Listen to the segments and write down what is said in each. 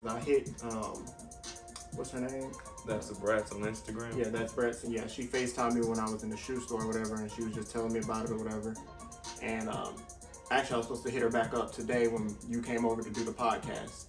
I hit, what's her name? That's the Brats on Instagram. Yeah, that's Brett's. And yeah, she FaceTimed me when I was in the shoe store or whatever, and she was just telling me about it or whatever. And actually, I was supposed to hit her back up today when you came over to do the podcast.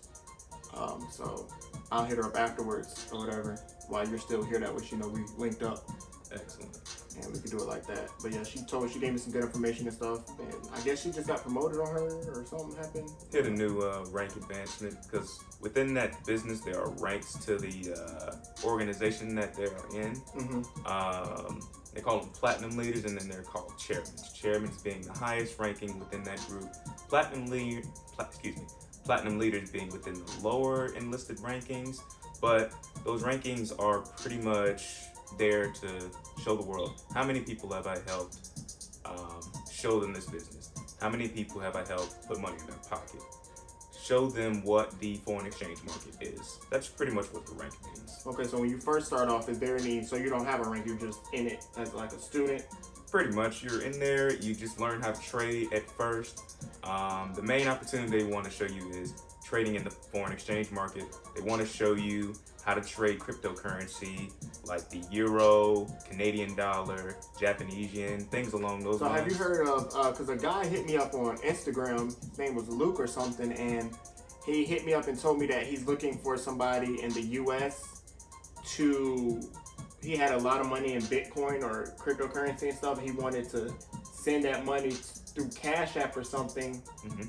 So I'll hit her up afterwards or whatever while you're still here. That way, we linked up. Excellent. And we could do it like that. But yeah, she gave me some good information and stuff. And I guess she just got promoted on her or something happened. Hit a new rank advancement because within that business there are ranks to the organization that they are in. Mm-hmm. They call them platinum leaders, and then they're called chairmen. Chairmen being the highest ranking within that group. Platinum leaders being within the lower enlisted rankings. But those rankings are pretty much there to show the world how many people have I helped show them this business, how many people have I helped put money in their pocket, show them what the foreign exchange market is. That's pretty much what the rank means. Okay, so when you first start off, is there any, so you don't have a rank, you're just in it as like a student? Pretty much, you're in there, you just learn how to trade at first. The main opportunity they want to show you is trading in the foreign exchange market. They want to show you how to trade cryptocurrency like the euro, Canadian dollar, Japanese yen, things along those lines. So have you heard of, because a guy hit me up on Instagram, his name was Luke or something, and he hit me up and told me that he's looking for somebody in the US he had a lot of money in Bitcoin or cryptocurrency and stuff. He wanted to send that money through Cash App or something. Mm-hmm.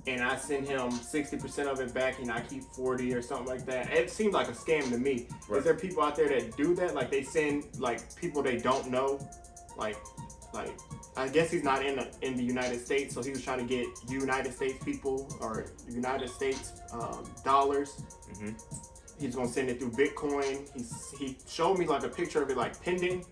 And I send him 60% of it back, and I keep 40 or something like that. It seemed like a scam to me. Right. Is there people out there that do that? Like they send like people they don't know, like I guess he's not in the United States, so he was trying to get United States people or United States dollars. Mm-hmm. He's gonna send it through Bitcoin. He showed me like a picture of it like pending.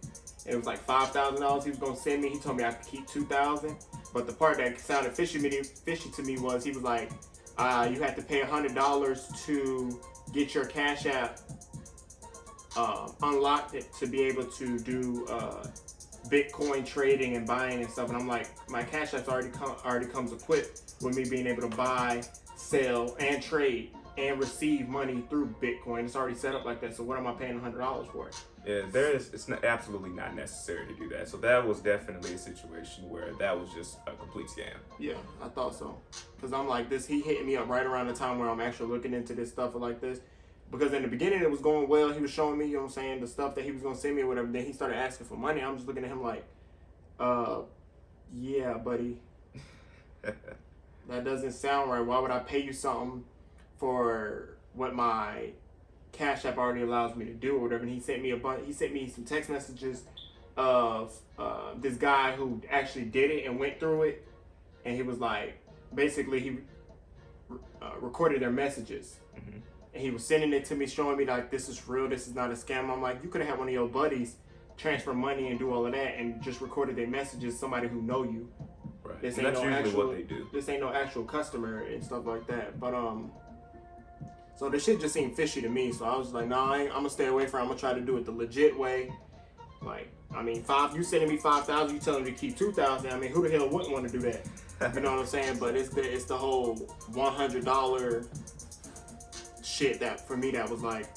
It was like $5,000 he was gonna send me. He told me I could keep $2,000. But the part that sounded fishy to me was he was like, you had to pay $100 to get your Cash App unlocked to be able to do Bitcoin trading and buying and stuff. And I'm like, my Cash App already comes equipped with me being able to buy, sell, and trade and receive money through Bitcoin. It's already set up like that. So what am I paying $100 for? Yeah, it's absolutely not necessary to do that. So that was definitely a situation where that was just a complete scam. Yeah, I thought so. Because I'm like he hitting me up right around the time where I'm actually looking into this stuff like this. Because in the beginning it was going well. He was showing me, you know what I'm saying, the stuff that he was going to send me or whatever. Then he started asking for money. I'm just looking at him like, yeah, buddy. That doesn't sound right. Why would I pay you something for what my Cash App already allows me to do or whatever? And he sent me some text messages of this guy who actually did it and went through it, and he was like, basically he recorded their messages. Mm-hmm. And he was sending it to me, showing me like, this is real, this is not a scam. I'm like, you could have had one of your buddies transfer money and do all of that and just recorded their messages, somebody who know you. Right. This and ain't that's no usually actual, what they do. This ain't no actual customer and stuff like that. But so this shit just seemed fishy to me. So I was like, nah, I'm gonna stay away from it. I'm gonna try to do it the legit way. Like, I mean, you sending me $5,000, you telling me to keep $2,000. I mean, who the hell wouldn't want to do that? You know what I'm saying? But it's the whole $100 shit that for me that was like,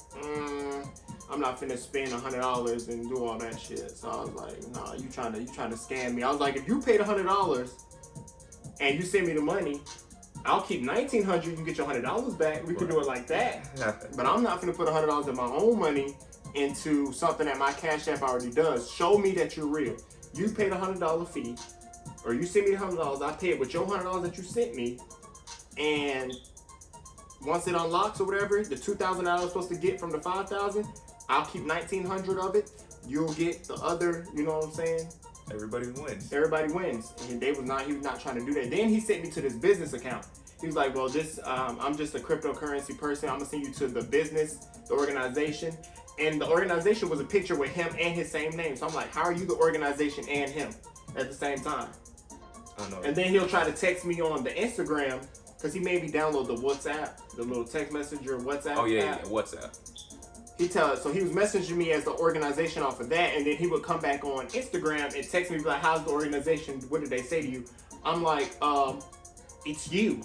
I'm not finna spend $100 and do all that shit. So I was like, nah, you trying to scam me. I was like, if you paid $100 and you send me the money, I'll keep $1,900. You can get your $100 back. We could do it like that. But I'm not finna put $100 of my own money into something that my Cash App already does. Show me that you're real. You paid $100 fee, or you sent me the $100. I paid with your $100 that you sent me, and once it unlocks or whatever, the $2,000 I was supposed to get from the $5,000, I'll keep $1,900 of it. You'll get the other. You know what I'm saying? Everybody wins. Everybody wins. And he was not trying to do that. Then he sent me to this business account. He was like, well, I'm just a cryptocurrency person. I'm gonna send you to the business, the organization. And the organization was a picture with him and his same name. So I'm like, how are you the organization and him at the same time? I know. And then he'll try to text me on the Instagram, because he made me download the WhatsApp, the little text messenger WhatsApp Oh yeah, app. yeah, WhatsApp. So he was messaging me as the organization off of that, and then he would come back on Instagram and text me like, how's the organization? What did they say to you? I'm like, it's you.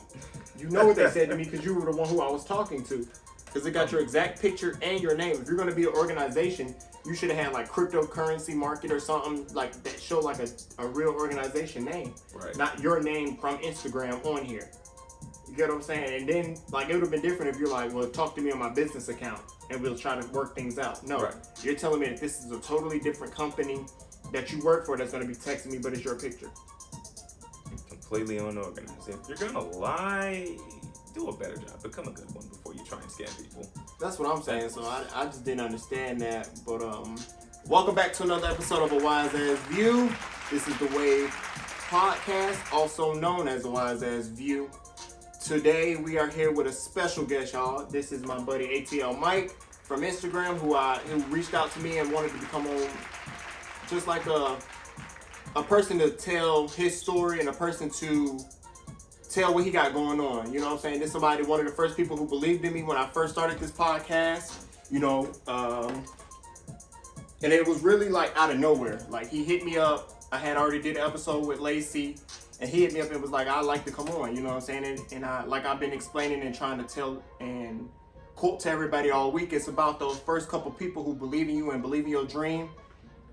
You know what they said to me because you were the one who I was talking to. Because it got your exact picture and your name. If you're going to be an organization, you should have had like cryptocurrency market or something like that, show like a real organization name. Right. Not your name from Instagram on here. You get what I'm saying? And then like it would have been different if you're like, well, talk to me on my business account and we'll try to work things out. No, Right. You're telling me that this is a totally different company that you work for that's going to be texting me, but it's your picture. Completely unorganized. If you're gonna lie, do a better job. Become a good one before you try and scam people. That's what I'm saying. So I just didn't understand that. But welcome back to another episode of A Wise Ass View. This is the Wave Podcast, also known as A Wise Ass View. Today we are here with a special guest, y'all. This is my buddy A.T.L Mike from Instagram, who reached out to me and wanted to become on, just like a person to tell his story and a person to tell what he got going on. You know what I'm saying? This is somebody, one of the first people who believed in me when I first started this podcast, you know, and it was really like out of nowhere. Like he hit me up. I had already did an episode with Lacey and he hit me up and was like, I'd like to come on, you know what I'm saying? And I, like I've been explaining and trying to tell and quote to everybody all week, it's about those first couple people who believe in you and believe in your dream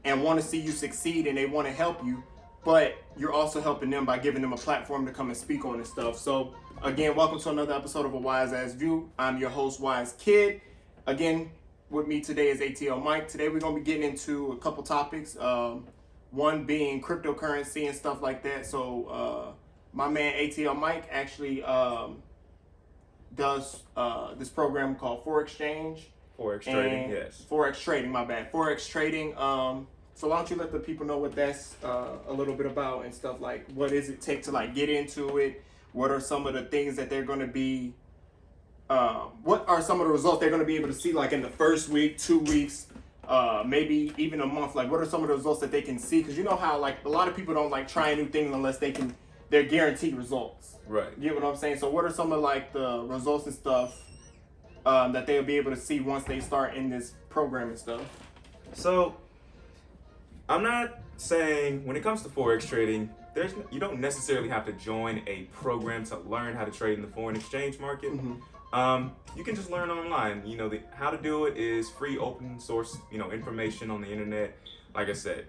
and want to see you succeed and they want to help you, but you're also helping them by giving them a platform to come and speak on this stuff. So again, welcome to another episode of A Wise Ass View. I'm your host, Wise Kid. Again, with me today is A.T.L Mike. Today we're going to be getting into a couple topics. One being cryptocurrency and stuff like that. So my man A.T.L Mike actually does this program called Forex Trading. Yes. Forex trading, my bad. Forex trading. So why don't you let the people know what that's a little bit about and stuff, like what does it take to like get into it? What are some of the things that they're going to be, what are some of the results they're going to be able to see like in the first week, 2 weeks, maybe even a month? Like what are some of the results that they can see? Because you know how like a lot of people don't like trying new things unless they're guaranteed results. Right. You get what I'm saying? So what are some of like the results and stuff that they'll be able to see once they start in this program and stuff? So, I'm not saying when it comes to Forex trading, you don't necessarily have to join a program to learn how to trade in the foreign exchange market. Mm-hmm. You can just learn online. You know, how to do it is free, open source, information on the internet. Like I said,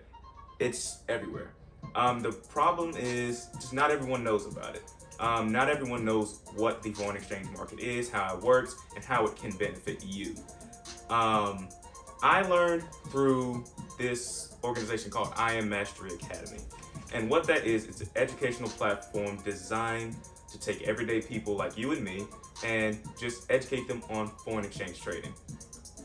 it's everywhere. The problem is just not everyone knows about it. Not everyone knows what the foreign exchange market is, how it works, and how it can benefit you. I learned through this organization called I Am Mastery Academy. And what that is, it's an educational platform designed to take everyday people like you and me and just educate them on foreign exchange trading.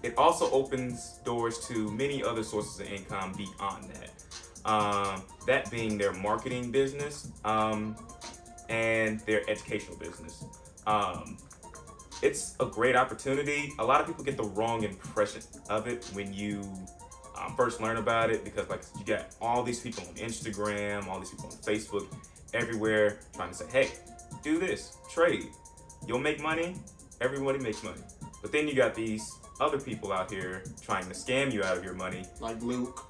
It also opens doors to many other sources of income beyond that. That being their marketing business, and their educational business. It's a great opportunity. A lot of people get the wrong impression of it when you first learn about it, because like you got all these people on Instagram, all these people on Facebook, everywhere trying to say, hey, do this, trade, you'll make money. Everybody makes money. But then you got these other people out here trying to scam you out of your money. Like Luke.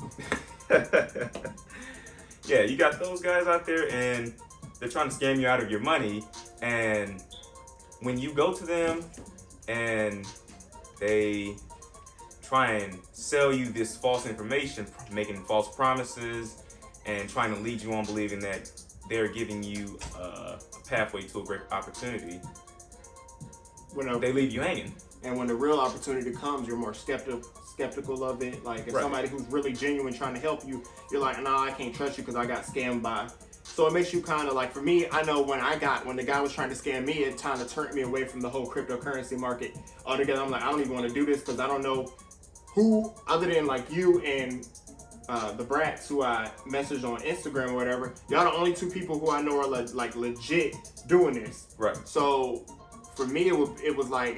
Yeah, you got those guys out there and they're trying to scam you out of your money, and when you go to them and they try and sell you this false information, making false promises and trying to lead you on believing that they're giving you a pathway to a great opportunity, they leave you hanging. And when the real opportunity comes, you're more skeptical of it. Like if somebody who's really genuine trying to help you, you're like, nah, I can't trust you because I got scammed by. So it makes you kind of like, for me, I know when the guy was trying to scam me, it kind of turned me away from the whole cryptocurrency market altogether. I'm like, I don't even want to do this because I don't know who, other than like you and the brats who I messaged on Instagram or whatever, y'all the only two people who I know are like legit doing this. Right. So for me, it was like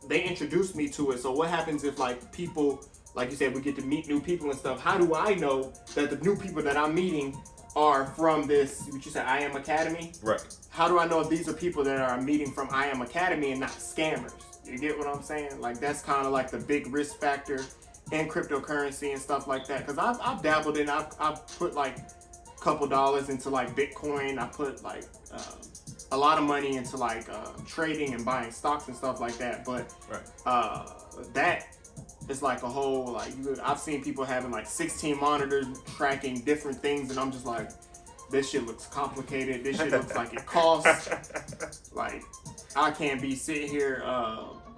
they introduced me to it. So what happens if like people, like you said, we get to meet new people and stuff? How do I know that the new people that I'm meeting are from this, what you said, I Am Academy? Right. How do I know if these are people that are meeting from I Am Academy and not scammers? You get what I'm saying? Like that's kind of like the big risk factor in cryptocurrency and stuff like that. Because I've dabbled in, I've put like a couple dollars into like Bitcoin. I put like a lot of money into like trading and buying stocks and stuff like that. But that is like a whole like I've seen people having like 16 monitors tracking different things, and I'm just like, this shit looks complicated. This shit looks like it costs. Like, I can't be sitting here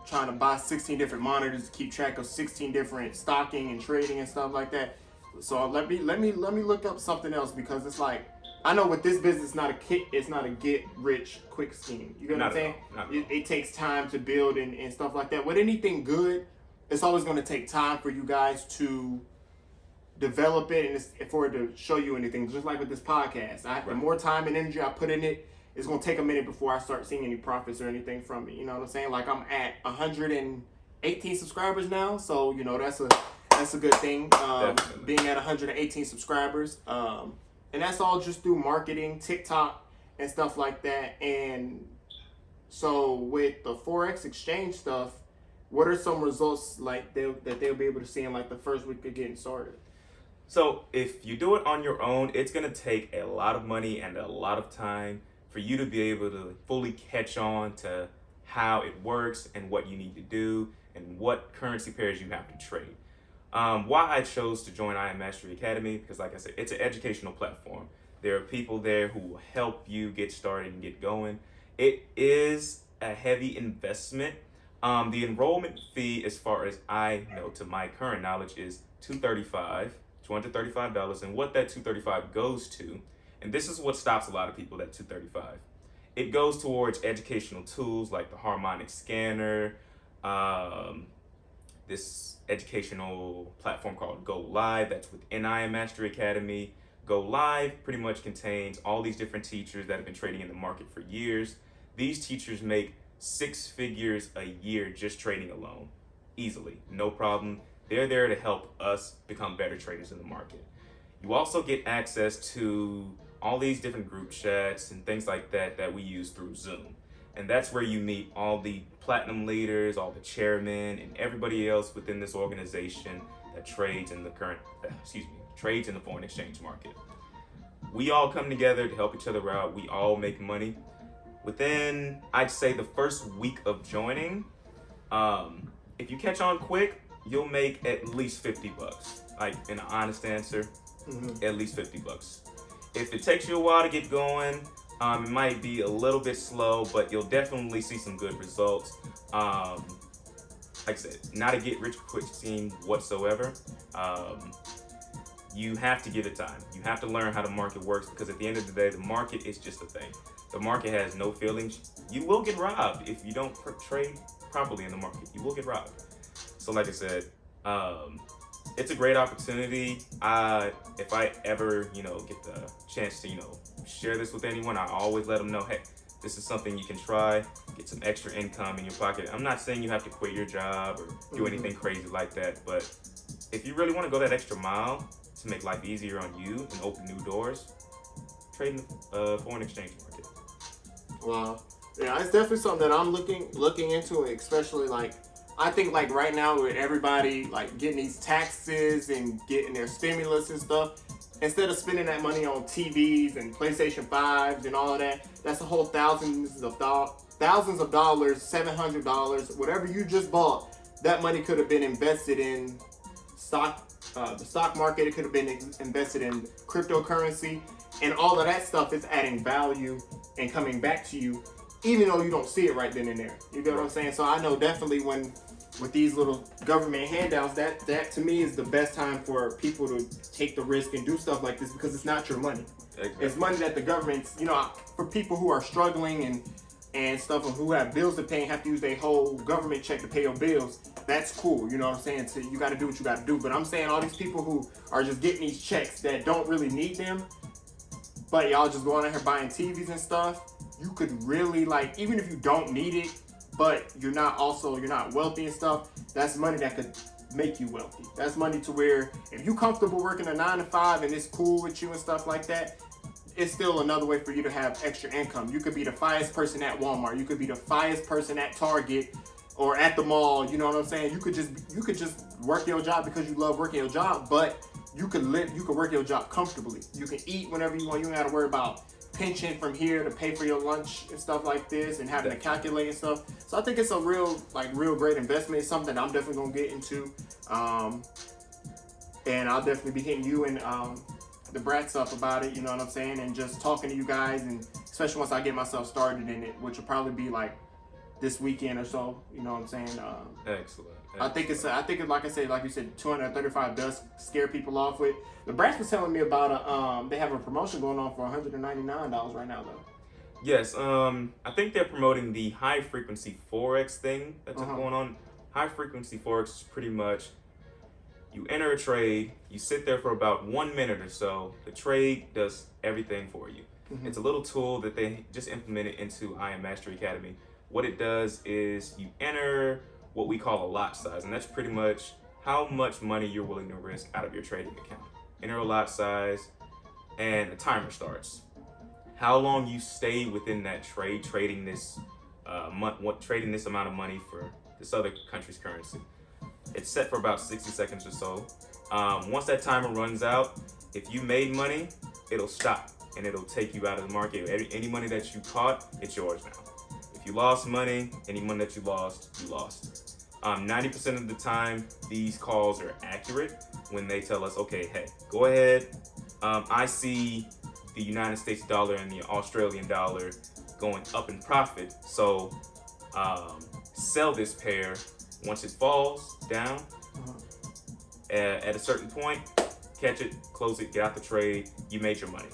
trying to buy 16 different monitors to keep track of 16 different stocking and trading and stuff like that. So let me look up something else, because it's like, I know with this business, it's not a get rich quick scheme. You know what I'm saying? It takes time to build and stuff like that. With anything good, it's always going to take time for you guys to develop it and for it to show you anything. Just like with this podcast, the more time and energy I put in it, it's going to take a minute before I start seeing any profits or anything from it. You know what I'm saying? Like, I'm at 118 subscribers now, so you know that's a good thing. Being at 118 subscribers, and that's all just through marketing, TikTok, and stuff like that. And so with the Forex exchange stuff, what are some results like that they'll be able to see in like the first week of getting started? So if you do it on your own, it's going to take a lot of money and a lot of time for you to be able to fully catch on to how it works and what you need to do and what currency pairs you have to trade. Why I chose to join I Am Mastery Academy, because like I said, it's an educational platform. There are people there who will help you get started and get going. It is a heavy investment. The enrollment fee, as far as I know, to my current knowledge, is $235, and what that $235 goes to, and this is what stops a lot of people at $235. It goes towards educational tools like the harmonic scanner, this educational platform called Go Live that's within I Am Mastery Academy. Go Live pretty much contains all these different teachers that have been trading in the market for years. These teachers make 6 figures a year just trading alone, easily, no problem. They're there to help us become better traders in the market. You also get access to all these different group chats and things like that we use through Zoom. And that's where you meet all the platinum leaders, all the chairmen, and everybody else within this organization that trades in the trades in the foreign exchange market. We all come together to help each other out. We all make money. Within, I'd say, the first week of joining, if you catch on quick, you'll make at least $50. Like, in an honest answer, at least $50. If it takes you a while to get going, it might be a little bit slow, but you'll definitely see some good results. Like I said, not a get rich quick scheme whatsoever. You have to give it time. You have to learn how the market works, because at the end of the day, the market is just a thing. The market has no feelings. You will get robbed if you don't trade properly in the market. You will get robbed. So like I said, it's a great opportunity. If I ever, get the chance to, share this with anyone, I always let them know, hey, this is something you can try, get some extra income in your pocket. I'm not saying you have to quit your job or do anything crazy like that, but if you really want to go that extra mile to make life easier on you and open new doors, trade in the foreign exchange market. Wow. Yeah, it's definitely something that I'm looking into, especially like, I think like right now with everybody like getting these taxes and getting their stimulus and stuff, instead of spending that money on TVs and PlayStation 5s and all of that, that's a whole thousands of dollars, $700, whatever you just bought, that money could have been invested in the stock market. It could have been invested in cryptocurrency, and all of that stuff is adding value and coming back to you, even though you don't see it right then and there. You get what I'm saying? So I know definitely with these little government handouts, that to me is the best time for people to take the risk and do stuff like this, because it's not your money. Exactly. It's money that the government's, for people who are struggling and stuff, and who have bills to pay and have to use their whole government check to pay your bills. That's cool, you know what I'm saying? So you got to do what you got to do. But I'm saying all these people who are just getting these checks that don't really need them, but y'all just going out here buying TVs and stuff, you could really, like, even if you don't need it, but you're not wealthy and stuff, that's money that could make you wealthy. That's money to where if you're comfortable working a 9 to 5 and it's cool with you and stuff like that, it's still another way for you to have extra income. You could be the finest person at Walmart. You could be the finest person at Target or at the mall. You know what I'm saying? You could just work your job because you love working your job, but you could work your job comfortably. You can eat whenever you want. You don't got to worry about pension from here to pay for your lunch and stuff like this, and having to calculate and stuff. So I think it's a real great investment. It's something I'm definitely gonna get into, and I'll definitely be hitting you and the brats up about it. You know what I'm saying? And just talking to you guys, and especially once I get myself started in it, which will probably be like this weekend or so. You know what I'm saying? Excellent. I think like I said, like you said, $235 does scare people off with. The brats was telling me about they have a promotion going on for $199 right now though. Yes, I think they're promoting the high frequency Forex thing that's going on. High frequency Forex is pretty much you enter a trade, you sit there for about 1 minute or so. The trade does everything for you. It's a little tool that they just implemented into I Am Mastery Academy. What it does is you enter what we call a lot size, and that's pretty much how much money you're willing to risk out of your trading account. Enter a lot size, and a timer starts. How long you stay within that trade, trading this trading this amount of money for this other country's currency. It's set for about 60 seconds or so. Once that timer runs out, if you made money, it'll stop and it'll take you out of the market. Any money that you caught, it's yours now. If you lost money, any money that you lost, you lost. 90% of the time, these calls are accurate when they tell us, okay, hey, go ahead. I see the United States dollar and the Australian dollar going up in profit. So sell this pair. Once it falls down at a certain point, catch it, close it, get out the trade. You made your money.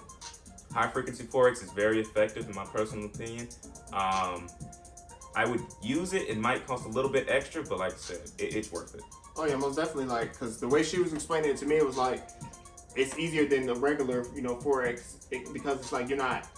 High frequency Forex is very effective in my personal opinion. I would use it. It might cost a little bit extra, but like I said, it's worth it. Oh yeah, most definitely. Like, because the way she was explaining it to me, it was like it's easier than the regular, Forex, because it's like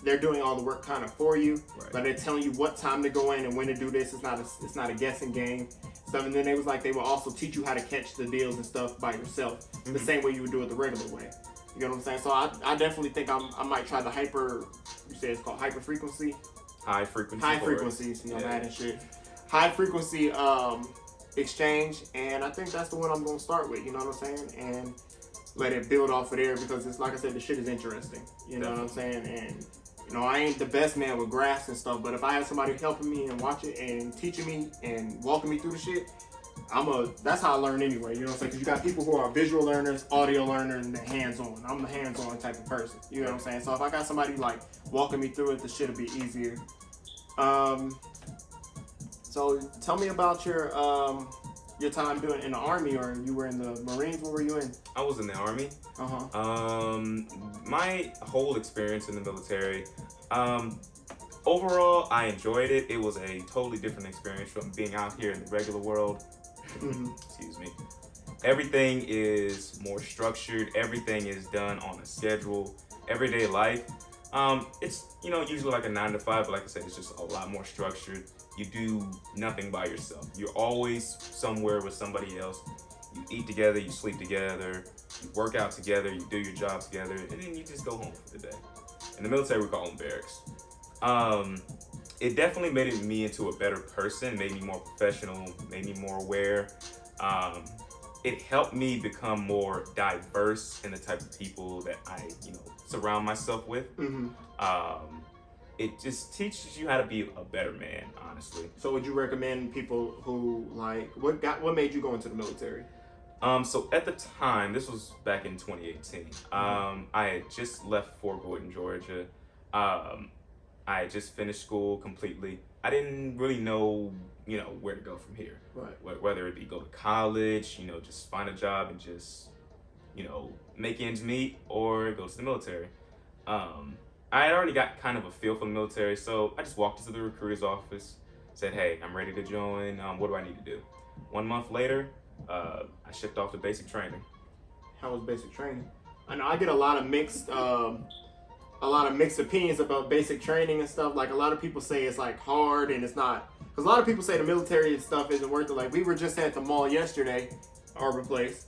they're doing all the work kind of for you, right. But they're telling you what time to go in and when to do this. It's not a guessing game. Stuff, and then they will also teach you how to catch the deals and stuff by yourself, the same way you would do it the regular way. You know what I'm saying? So I definitely think I might try the you say it's called hyper frequency. High frequency. High frequencies, that and shit. High frequency exchange, and I think that's the one I'm gonna start with. You know what I'm saying? And let it build off of there, because it's like I said, the shit is interesting. You know what I'm saying? And I ain't the best man with graphs and stuff, but if I have somebody helping me and watching and teaching me and walking me through the shit, that's how I learn anyway. You know what I'm saying? Because you got people who are visual learners, audio learners, and the hands-on. I'm the hands-on type of person. You know what I'm saying? So if I got somebody like walking me through it, the shit'll be easier. So tell me about your time doing in the Army, or you were in the Marines. What were you in? I was in the Army. My whole experience in the military, overall, I enjoyed it. It was a totally different experience from being out here in the regular world. Excuse me. Everything is more structured. Everything is done on a schedule. Everyday life. It's usually like a 9 to 5, but like I said, it's just a lot more structured. You do nothing by yourself. You're always somewhere with somebody else. You eat together, you sleep together, you work out together, you do your job together, and then you just go home for the day. In the military, we call them barracks. It definitely made me into a better person, made me more professional, made me more aware. It helped me become more diverse in the type of people that I, surround myself with. It just teaches you how to be a better man, honestly. So would you recommend people who what made you go into the military? So at the time, this was back in 2018. I had just left Fort Gordon, Georgia. I had just finished school completely. I didn't really know, where to go from here. Right. Whether it be go to college, just find a job and just, make ends meet, or go to the military. I had already got kind of a feel for the military, so I just walked into the recruiter's office, said, hey, I'm ready to join. What do I need to do? 1 month later, I shipped off to basic training. How was basic training? I know I get a lot of mixed opinions about basic training and stuff. Like, a lot of people say it's like hard and it's not, because a lot of people say the military and stuff isn't worth it. Like, we were just at the mall yesterday, Arbor Place,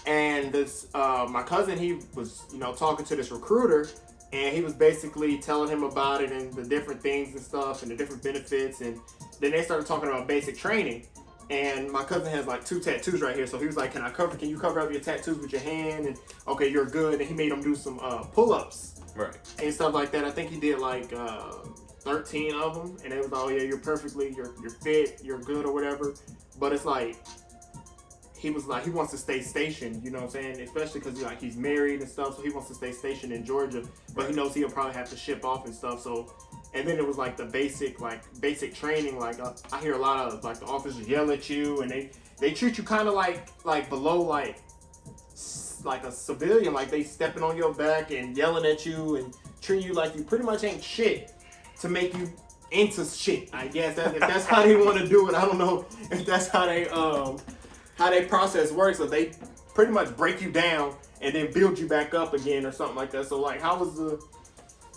and this my cousin, he was talking to this recruiter, and he was basically telling him about it and the different things and stuff and the different benefits, and then they started talking about basic training. And my cousin has like 2 tattoos right here, so he was like, can you cover up your tattoos with your hand? And okay, you're good. And he made him do some pull-ups Right. and stuff like that. I think he did like 13 of them, and it was, oh yeah, you're fit, you're good or whatever. But it's like he was like, he wants to stay stationed, you know what I'm saying? Especially because like he's married and stuff, so he wants to stay stationed in Georgia. But he knows he'll probably have to ship off and stuff. So, and then it was like the basic training. Like I hear a lot of like the officers yell at you, and they treat you kind of like below like a civilian, like they stepping on your back and yelling at you and treating you like you pretty much ain't shit to make you into shit. I guess if that's how they want to do it. I don't know if that's how they process works. So they pretty much break you down and then build you back up again or something like that. So like, how was the?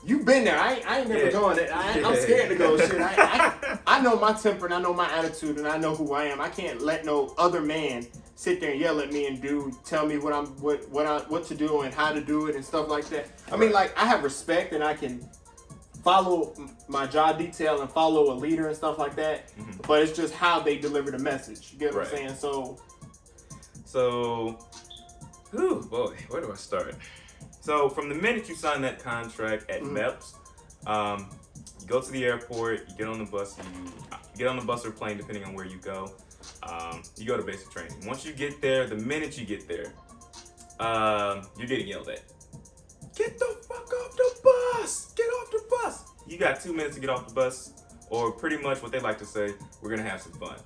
You've been there. I ain't never going. I'm scared to go. Shit. I know my temper and I know my attitude and I know who I am. I can't let no other man sit there and yell at me and tell me what to do and how to do it and stuff like that. I mean, like, I have respect and I can follow my job detail and follow a leader and stuff like that. Mm-hmm. But it's just how they deliver the message. You get what I'm saying? So, whew, boy, where do I start? So from the minute you sign that contract at MEPS, you go to the airport, you get on the bus, or plane, depending on where you go. You go to basic training. Once you get there, the minute you get there, you're getting yelled at. Get the fuck off the bus! Get off the bus! You got 2 minutes to get off the bus, or pretty much what they like to say, we're gonna have some fun.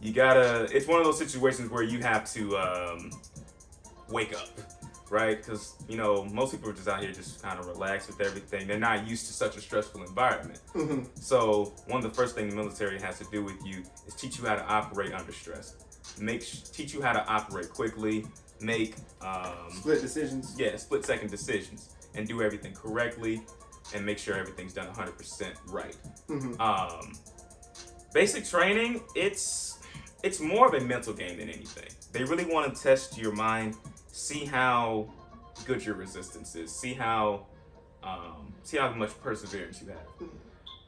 It's one of those situations where you have to wake up. Right? Because, most people are just out here just kind of relaxed with everything. They're not used to such a stressful environment. Mm-hmm. So one of the first things the military has to do with you is teach you how to operate under stress. Teach you how to operate quickly, make split decisions. Yeah, split-second decisions, and do everything correctly, and make sure everything's done 100% right. Mm-hmm. Basic training, it's more of a mental game than anything. They really want to test your mind. See how good your resistance is. See how much perseverance you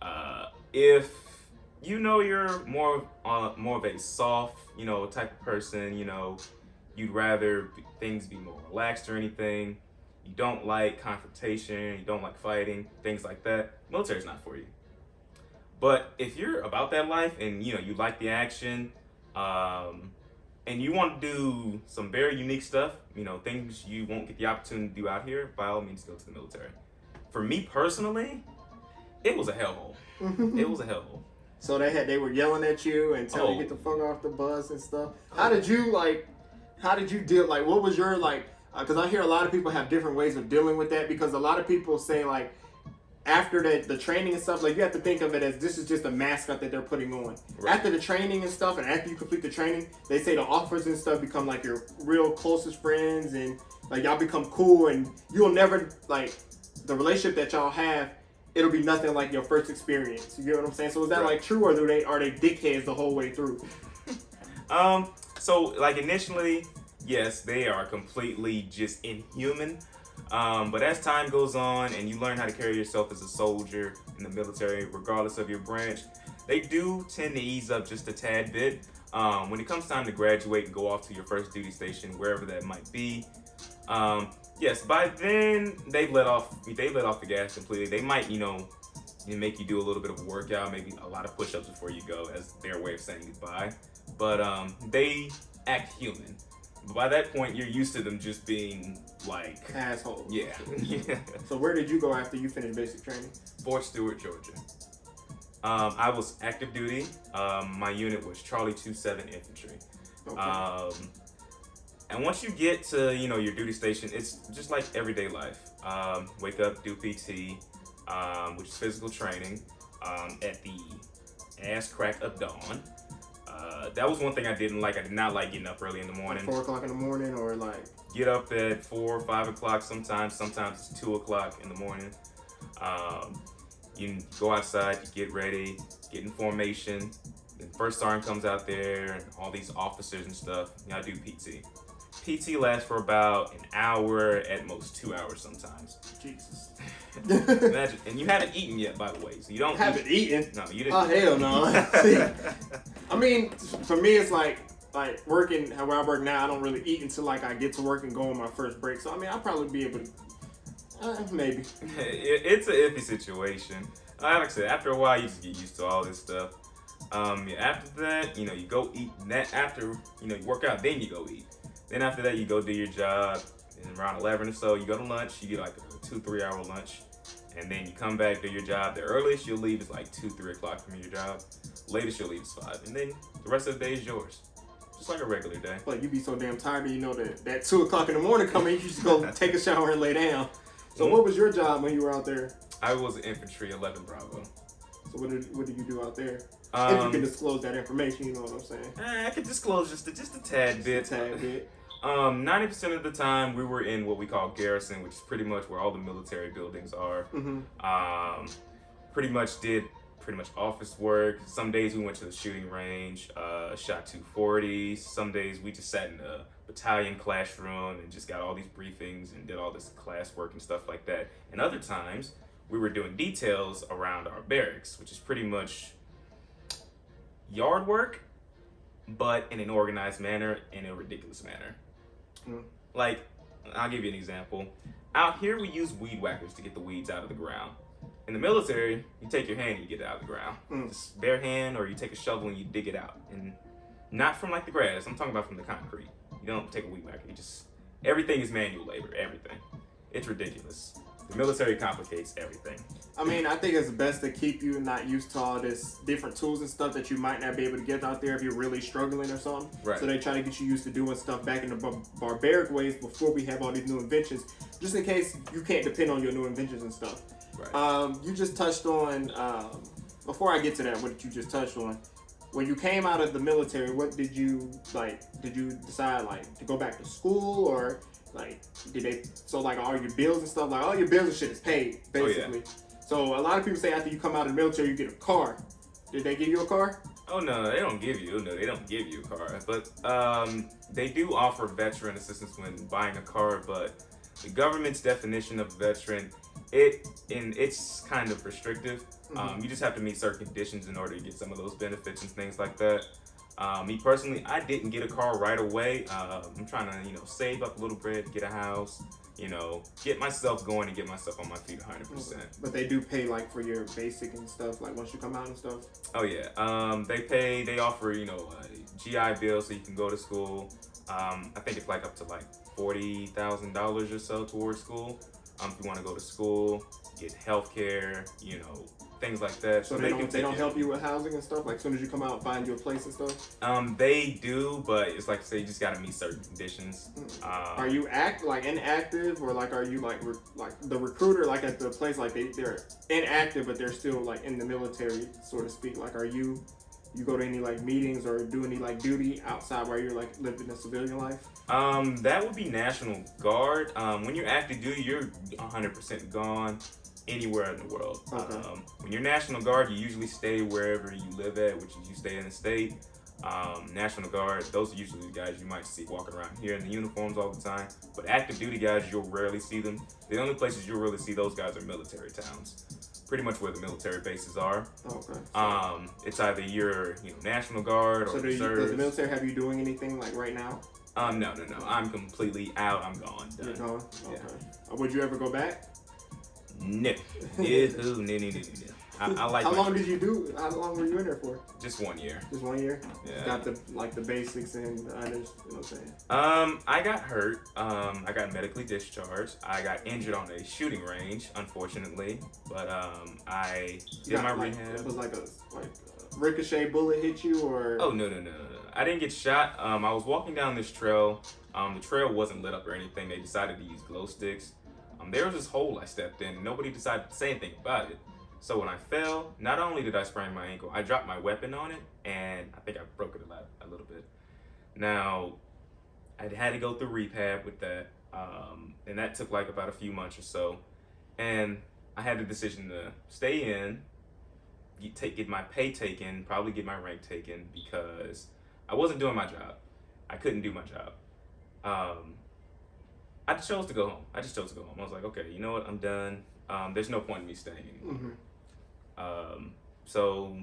have. If you're more of a soft, type of person, you'd rather things be more relaxed or anything. You don't like confrontation. You don't like fighting, things like that. Military's not for you. But if you're about that life and you like the action, and you want to do some very unique stuff, things you won't get the opportunity to do out here, by all means, go to the military. For me personally, it was a hellhole. It was a hellhole. So they were yelling at you and telling you get the fuck off the bus and stuff. How did you deal, what was your, because I hear a lot of people have different ways of dealing with that, because a lot of people say, after the training and stuff, you have to think of it as this is just a mascot that they're putting on. Right. After the training and stuff, and after you complete the training, they say the officers and stuff become your real closest friends, and y'all become cool, and you'll never the relationship that y'all have. It'll be nothing like your first experience. You get what I'm saying? So is that true, or are they dickheads the whole way through? So initially, yes, they are completely just inhuman. But as time goes on and you learn how to carry yourself as a soldier in the military, regardless of your branch, they do tend to ease up just a tad bit. When it comes time to graduate and go off to your first duty station, wherever that might be, yes, by then they've let off the gas completely. They might, make you do a little bit of a workout, maybe a lot of push-ups before you go, as their way of saying goodbye. But they act human. But by that point, you're used to them just being assholes. Yeah. Yeah. So where did you go after you finished basic training? Fort Stewart, Georgia. I was active duty. My unit was Charlie 27 Infantry. Okay. And once you get to your duty station, it's just like everyday life. Wake up, do PT, which is physical training, at the ass crack of dawn. That was one thing I didn't like. I did not like getting up early in the morning. 4 o'clock in the morning, or get up at 4 or 5 o'clock sometimes. Sometimes it's 2 o'clock in the morning. You go outside, you get ready, get in formation. The first sergeant comes out there, and all these officers and stuff. I do PT. PT lasts for about an hour, at most 2 hours sometimes. Jesus. Imagine, and you haven't eaten yet, by the way, so you don't haven't eaten. No, you didn't. Oh hell no! See, I mean, for me, it's like working where I work now. I don't really eat until I get to work and go on my first break. So I mean, I'll probably be able to. Maybe. It's an iffy situation. Like I said, after a while, you just get used to all this stuff. Yeah, after that, you go eat. After you work out, then you go eat. Then after that, you go do your job. And around 11 or so, you go to lunch. You get like a 2-3 hour lunch, and then you come back, do your job. The earliest you'll leave is like 2-3 o'clock from your job. Latest you'll leave is 5, and then the rest of the day is yours, just like a regular day. But you be so damn tired, that 2 o'clock in the morning coming, you just go take a shower and lay down. So what was your job when you were out there? I was infantry 11 Bravo. So what did you do out there? If you can disclose that information, you know what I'm saying. I could disclose just a tad bit. 90% of the time we were in what we call garrison, which is pretty much where all the military buildings are. Mm-hmm. Pretty much did office work. Some days we went to the shooting range, shot 240s. Some days we just sat in a battalion classroom and just got all these briefings and did all this class work and stuff like that. And other times we were doing details around our barracks, which is pretty much yard work, but in an organized manner, in a ridiculous manner. Like, I'll give you an example. Out here, we use weed whackers to get the weeds out of the ground. In the military, you take your hand and you get it out of the ground. Just bare hand, or you take a shovel and you dig it out. And not from like the grass, I'm talking about from the concrete. You don't take a weed whacker, everything is manual labor, everything. It's ridiculous. The military complicates everything. I mean, I think it's best to keep you not used to all this different tools and stuff that you might not be able to get out there if you're really struggling or something. Right. So they try to get you used to doing stuff back in the barbaric ways before we have all these new inventions, just in case you can't depend on your new inventions and stuff. Right. You just touched on, before I get to that, what did you just touch on? When you came out of the military, what did you, did you decide, to go back to school, or, all your bills and stuff, all your bills and shit is paid, basically. Oh, yeah. So a lot of people say after you come out of the military, you get a car. Did they give you a car? Oh, no, they don't give you a car. But they do offer veteran assistance when buying a car, but the government's definition of veteran, it's kind of restrictive. You just have to meet certain conditions in order to get some of those benefits and things like that. Me personally, I didn't get a car right away. I'm trying to, save up a little bit, get a house, get myself going and get myself on my feet 100%. But they do pay for your basic and stuff, once you come out and stuff? Oh yeah, they offer, a GI Bill so you can go to school. I think it's up to $40,000 or so towards school. If you want to go to school, get healthcare, things like that. So they don't help you with housing and stuff? As soon as you come out, find you a place and stuff? They do, but it's like I say, you just got to meet certain conditions. Are you inactive, or are you the recruiter at the place they're inactive but they're still in the military, so to speak? Are you go to any meetings or do any duty outside while you're living a civilian life? That would be National Guard. When you're active duty, you're 100% gone anywhere in the world. Okay. When you're National Guard, you usually stay wherever you live at, which is you stay in the state. National Guard, those are usually the guys you might see walking around here in the uniforms all the time. But active duty guys, you'll rarely see them. The only places you'll really see those guys are military towns. Pretty much where the military bases are. Okay. It's either you're National Guard or reserves. Does the military have you doing anything right now? No. I'm completely out. I'm gone. Done. You're gone? Okay. Yeah. Would you ever go back? No. No. I like. How long did you do? How long were you in there for? Just 1 year. Just 1 year? Yeah. Got the basics and the others, you know what I'm saying? I got hurt. I got medically discharged. I got injured on a shooting range, unfortunately. But I did my rehab. It was a ricochet bullet hit you, or? Oh no. I didn't get shot. I was walking down this trail. The trail wasn't lit up or anything. They decided to use glow sticks. There was this hole I stepped in. Nobody decided to say anything about it. So when I fell, not only did I sprain my ankle, I dropped my weapon on it, and I think I broke it a little bit. Now, I had to go through rehab with that, and that took about a few months or so. And I had the decision to stay in, get my pay taken, probably get my rank taken, because I wasn't doing my job. I couldn't do my job. I chose to go home. I was like, okay, you know what? I'm done. There's no point in me staying anymore. So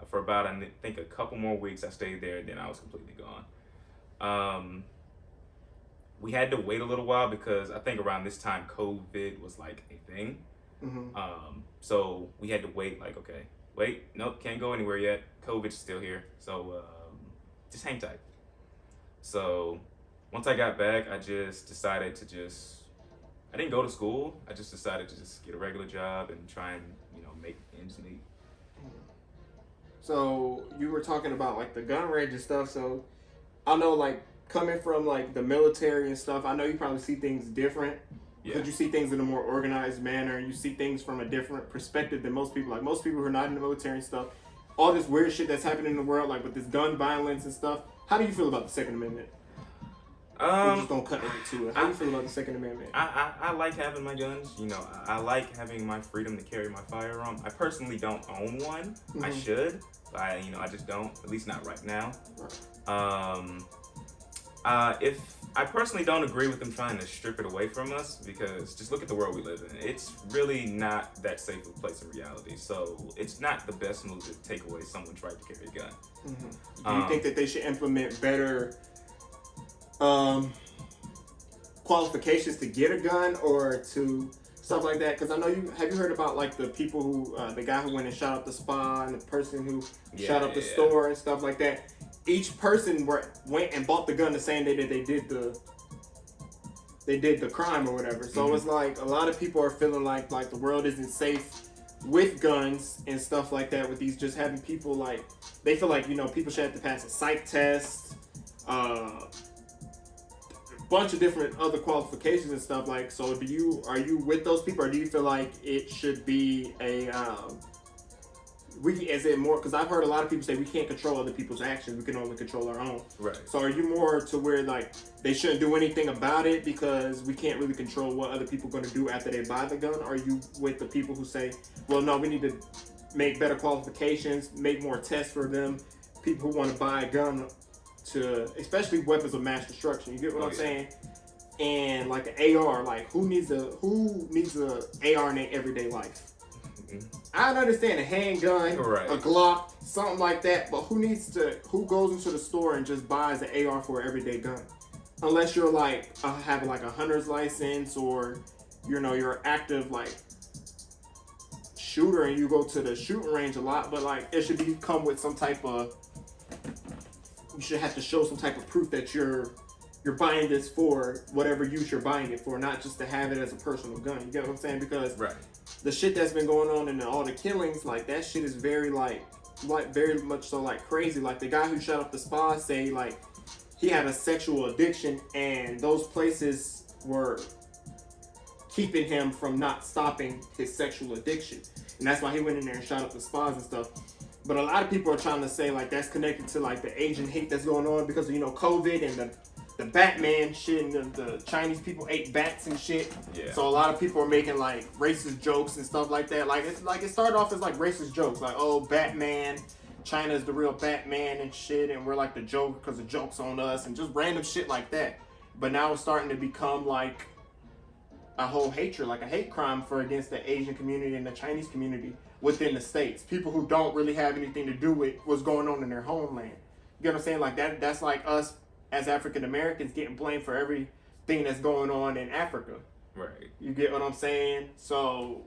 for about, I think, a couple more weeks, I stayed there, and then I was completely gone. we had to wait a little while because I think around this time COVID was like a thing. So we had to wait. Like, okay, wait, nope, can't go anywhere yet. COVID's still here, so just hang tight. So once I got back, I just decided to I didn't go to school. I just decided to just get a regular job and try and make ends meet. So you were talking about like the gun range and stuff. So I know, like, coming from like the military and stuff, I know you probably see things different. Yeah. Because you see things in a more organized manner, and you see things from a different perspective than most people. Like, most people who are not in the military and stuff, all this weird shit that's happening in the world, like with this gun violence and stuff. How do you feel about the Second Amendment? We're just gonna cut right to it. How do you feel about the Second Amendment? I like having my guns. I like having my freedom to carry my firearm. I personally don't own one. I should, but I just don't. At least not right now. If I personally don't agree with them trying to strip it away from us, because just look at the world we live in. It's really not that safe a place in reality. So it's not the best move to take away someone trying to carry a gun. Do you think that they should implement better qualifications to get a gun or to stuff like that? Because I know have you heard about like the people who the guy who went and shot up the spa and the person who shot up the store and stuff like that? Each person went and bought the gun the same day that they did the crime or whatever. So it's like a lot of people are feeling like the world isn't safe with guns and stuff like that, with these just having people like, they feel like people should have to pass a psych test, bunch of different other qualifications and stuff. Like, so are you with those people, or do you feel like it should be a is it more, because I've heard a lot of people say we can't control other people's actions, we can only control our own. Right. So are you more to where like they shouldn't do anything about it because we can't really control what other people are going to do after they buy the gun? Or are you with the people who say, well, no, we need to make better qualifications, make more tests for them, people who want to buy a gun, to especially weapons of mass destruction? You get what I'm saying? And like an AR, like who needs a AR in their everyday life? I understand a handgun, a Glock, something like that, but who goes into the store and just buys an AR for an everyday gun? Unless you're like having like a hunter's license, or you're active like shooter and you go to the shooting range a lot. But like it should come with some type of, you should have to show some type of proof that you're buying this for whatever use you're buying it for, not just to have it as a personal gun. You get what I'm saying? Because the shit that's been going on and all the killings, like that shit is very like very much so like crazy. Like the guy who shot up the spa say like he had a sexual addiction, and those places were keeping him from not stopping his sexual addiction, and that's why he went in there and shot up the spas and stuff. But a lot of people are trying to say like that's connected to like the Asian hate that's going on because of COVID and the Batman shit, and the Chinese people ate bats and shit. So a lot of people are making like racist jokes and stuff like that. Like it started off as like racist jokes, like, oh, Batman, China's the real Batman and shit, and we're like the joke because the joke's on us, and just random shit like that. But now it's starting to become like a whole hatred, like a hate crime against the Asian community and the Chinese community within the States. People who don't really have anything to do with what's going on in their homeland. You get what I'm saying? Like that's like us as African Americans getting blamed for everything that's going on in Africa. Right. You get what I'm saying? So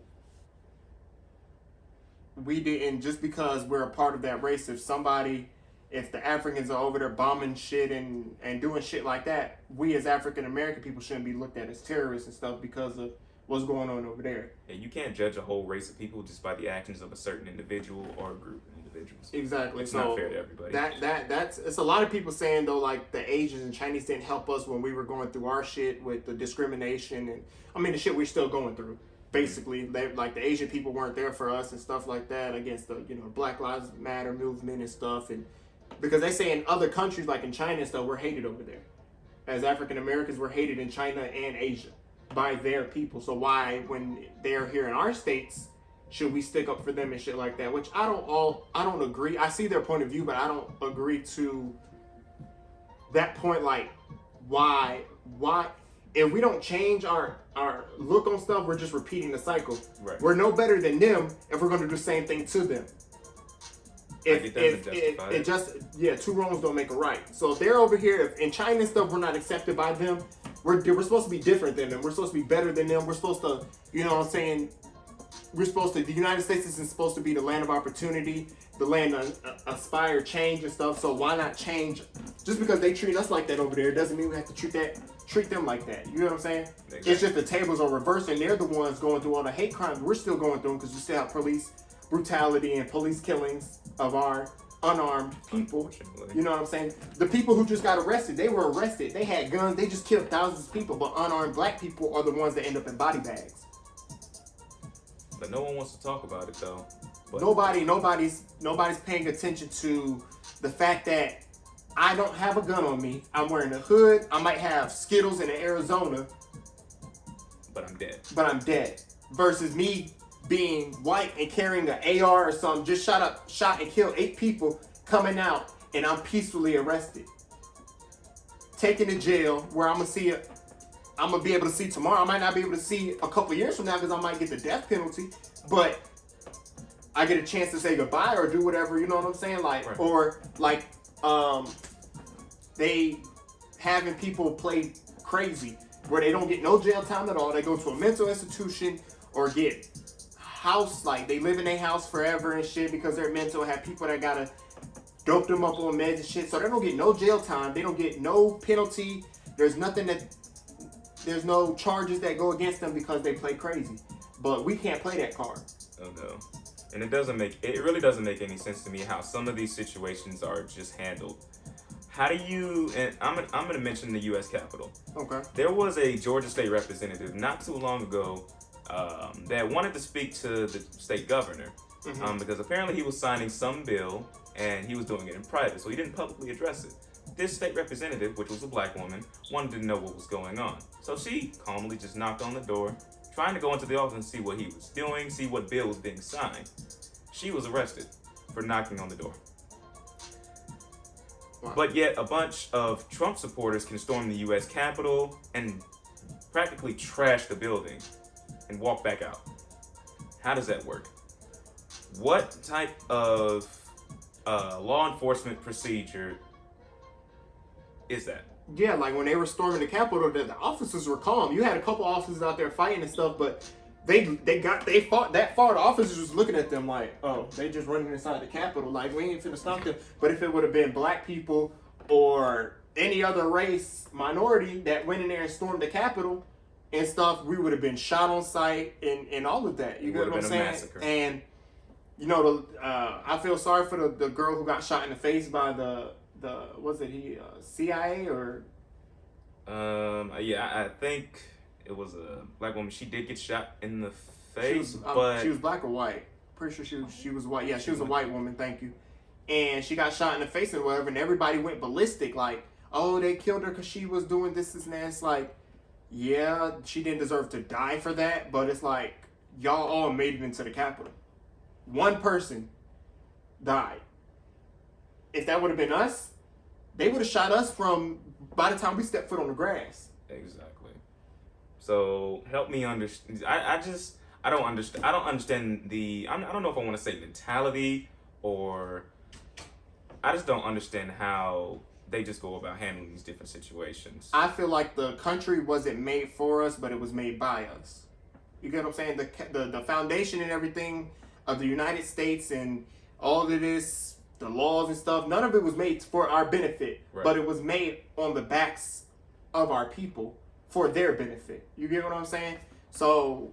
we didn't, just because we're a part of that race, if the Africans are over there bombing shit and doing shit like that, we as African American people shouldn't be looked at as terrorists and stuff because of what's going on over there. Yeah, you can't judge a whole race of people just by the actions of a certain individual or a group of individuals. Exactly. It's not fair to everybody. That's it's a lot of people saying though, like the Asians and Chinese didn't help us when we were going through our shit with the discrimination and the shit we're still going through. Basically, like the Asian people weren't there for us and stuff like that against the Black Lives Matter movement and stuff, and because they say in other countries like in China and stuff, we're hated over there. As African Americans, we're hated in China and Asia by their people. So why, when they're here in our states, should we stick up for them and shit like that? Which I don't agree. I see their point of view, but I don't agree to that point. Like, why if we don't change our look on stuff, we're just repeating the cycle. Right. We're no better than them if we're going to do the same thing to them. Two wrongs don't make a right. So if they're over here, if in China and stuff we're not accepted by them, we're supposed to be different than them. We're supposed to be better than them. We're supposed to, you know what I'm saying? The United States isn't supposed to be the land of opportunity, the land of aspire change and stuff. So why not change? Just because they treat us like that over there doesn't mean we have to treat them like that. You know what I'm saying? Exactly. It's just the tables are reversed and they're the ones going through all the hate crimes. We're still going through them because we still have police brutality and police killings of our unarmed people. You know what I'm saying? The people who just got arrested, they were arrested. They had guns. They just killed thousands of people. But unarmed black people are the ones that end up in body bags. But no one wants to talk about it though. But Nobody's paying attention to the fact that I don't have a gun on me. I'm wearing a hood. I might have Skittles in Arizona. But I'm dead. Versus me being white and carrying an AR or something, just shot and killed 8 people, coming out and I'm peacefully arrested. Taken to jail where I'm gonna be able to see tomorrow. I might not be able to see a couple years from now because I might get the death penalty, but I get a chance to say goodbye or do whatever, you know what I'm saying? Like, right. Or like, they having people play crazy where they don't get no jail time at all. They go to a mental institution or get house, like they live in their house forever and shit because they're mental, have people that gotta dope them up on meds and shit. So they don't get no jail time. They don't get no penalty. There's no charges that go against them because they play crazy. But we can't play that card. Oh no. And it really doesn't make any sense to me how some of these situations are just handled. How do you, and I'm gonna mention the U.S. Capitol. Okay. There was a Georgia state representative not too long ago that wanted to speak to the state governor because apparently he was signing some bill and he was doing it in private, so he didn't publicly address it. This state representative, which was a black woman, wanted to know what was going on. So she calmly just knocked on the door, trying to go into the office and see what he was doing, see what bill was being signed. She was arrested for knocking on the door. Wow. But yet a bunch of Trump supporters can storm the U.S. Capitol and practically trash the building and walk back out. How does that work? What type of law enforcement procedure is that? Yeah, like when they were storming the Capitol, the officers were calm. You had a couple officers out there fighting and stuff, but they fought that far. The officers was looking at them like, oh, they just running inside the Capitol. Like, we ain't finna stop them. But if it would have been black people or any other race, minority that went in there and stormed the Capitol and stuff, we would have been shot on sight and all of that. You get what I'm saying? Massacre. And you know, I feel sorry for the girl who got shot in the face by the CIA or? Yeah, I think it was a black woman. She did get shot in the face, but she was black or white. Pretty sure she was white. Yeah, she was a white woman. Thank you. And she got shot in the face and whatever, and everybody went ballistic. Like, oh, they killed her because she was doing this and that. It's like, yeah, she didn't deserve to die for that, but it's like y'all all made it into the Capitol. One person died. If that would have been us, they would have shot us from by the time we stepped foot on the grass. Exactly. So help me understand. I don't understand. I don't understand I don't know if I want to say mentality or I just don't understand how they just go about handling these different situations. I feel like the country wasn't made for us, but it was made by us. You get what I'm saying? The foundation and everything of the United States and all of this, the laws and stuff, none of it was made for our benefit, right. But it was made on the backs of our people for their benefit. You get what I'm saying? So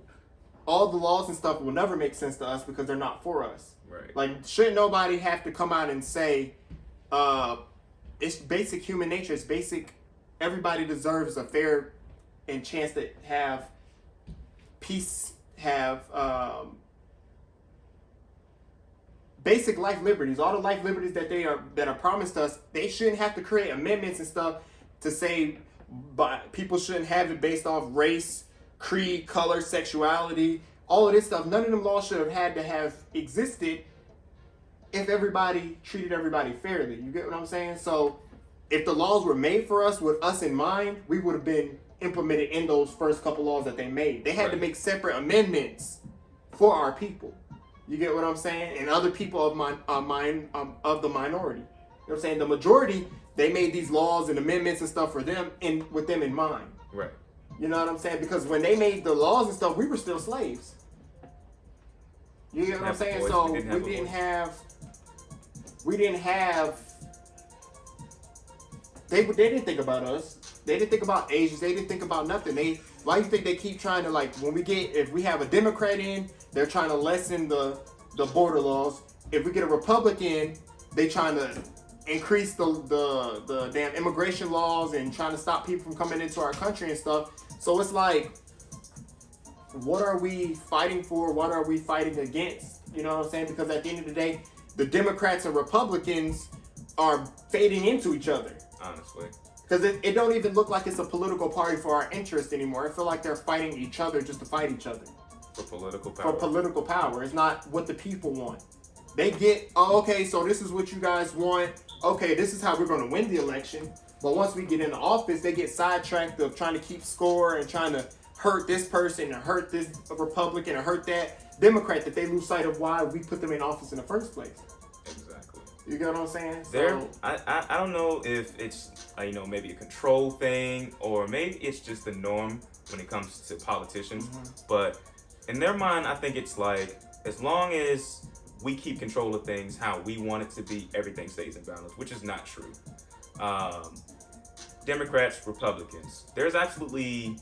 all the laws and stuff will never make sense to us because they're not for us. Right. Like, shouldn't nobody have to come out and say, it's basic human nature. It's basic. Everybody deserves a fair and chance to have peace, have basic life liberties. All the life liberties that are promised us. They shouldn't have to create amendments and stuff to say, but people shouldn't have it based off race, creed, color, sexuality, all of this stuff. None of them laws should have had to have existed if everybody treated everybody fairly. You get what I'm saying? So if the laws were made for us with us in mind, we would have been implemented in those first couple laws that they made. They had to make separate amendments for our people. You get what I'm saying? And other people of the minority. You know what I'm saying? The majority, they made these laws and amendments and stuff for them with them in mind. Right. You know what I'm saying? Because when they made the laws and stuff, we were still slaves. You get what I'm saying? So we didn't have. They didn't think about us. They didn't think about Asians. They didn't think about nothing. Why do you think they keep trying to, like, if we have a Democrat in, they're trying to lessen the border laws. If we get a Republican, they trying to increase the damn immigration laws and trying to stop people from coming into our country and stuff. So it's like, what are we fighting for? What are we fighting against? You know what I'm saying? Because at the end of the day, the Democrats and Republicans are fading into each other. Honestly. Because it don't even look like it's a political party for our interest anymore. I feel like they're fighting each other just to fight each other. For political power. For political power. It's not what the people want. They get, oh, okay, so this is what you guys want. Okay, this is how we're going to win the election. But once we get into office, they get sidetracked of trying to keep score and trying to hurt this person and hurt this Republican or hurt that Democrat, that they lose sight of why we put them in office in the first place. Exactly. You get what I'm saying? I don't know if it's maybe a control thing, or maybe it's just the norm when it comes to politicians. Mm-hmm. But in their mind, I think it's like, as long as we keep control of things how we want it to be, everything stays in balance, which is not true. Democrats, Republicans, there's absolutely,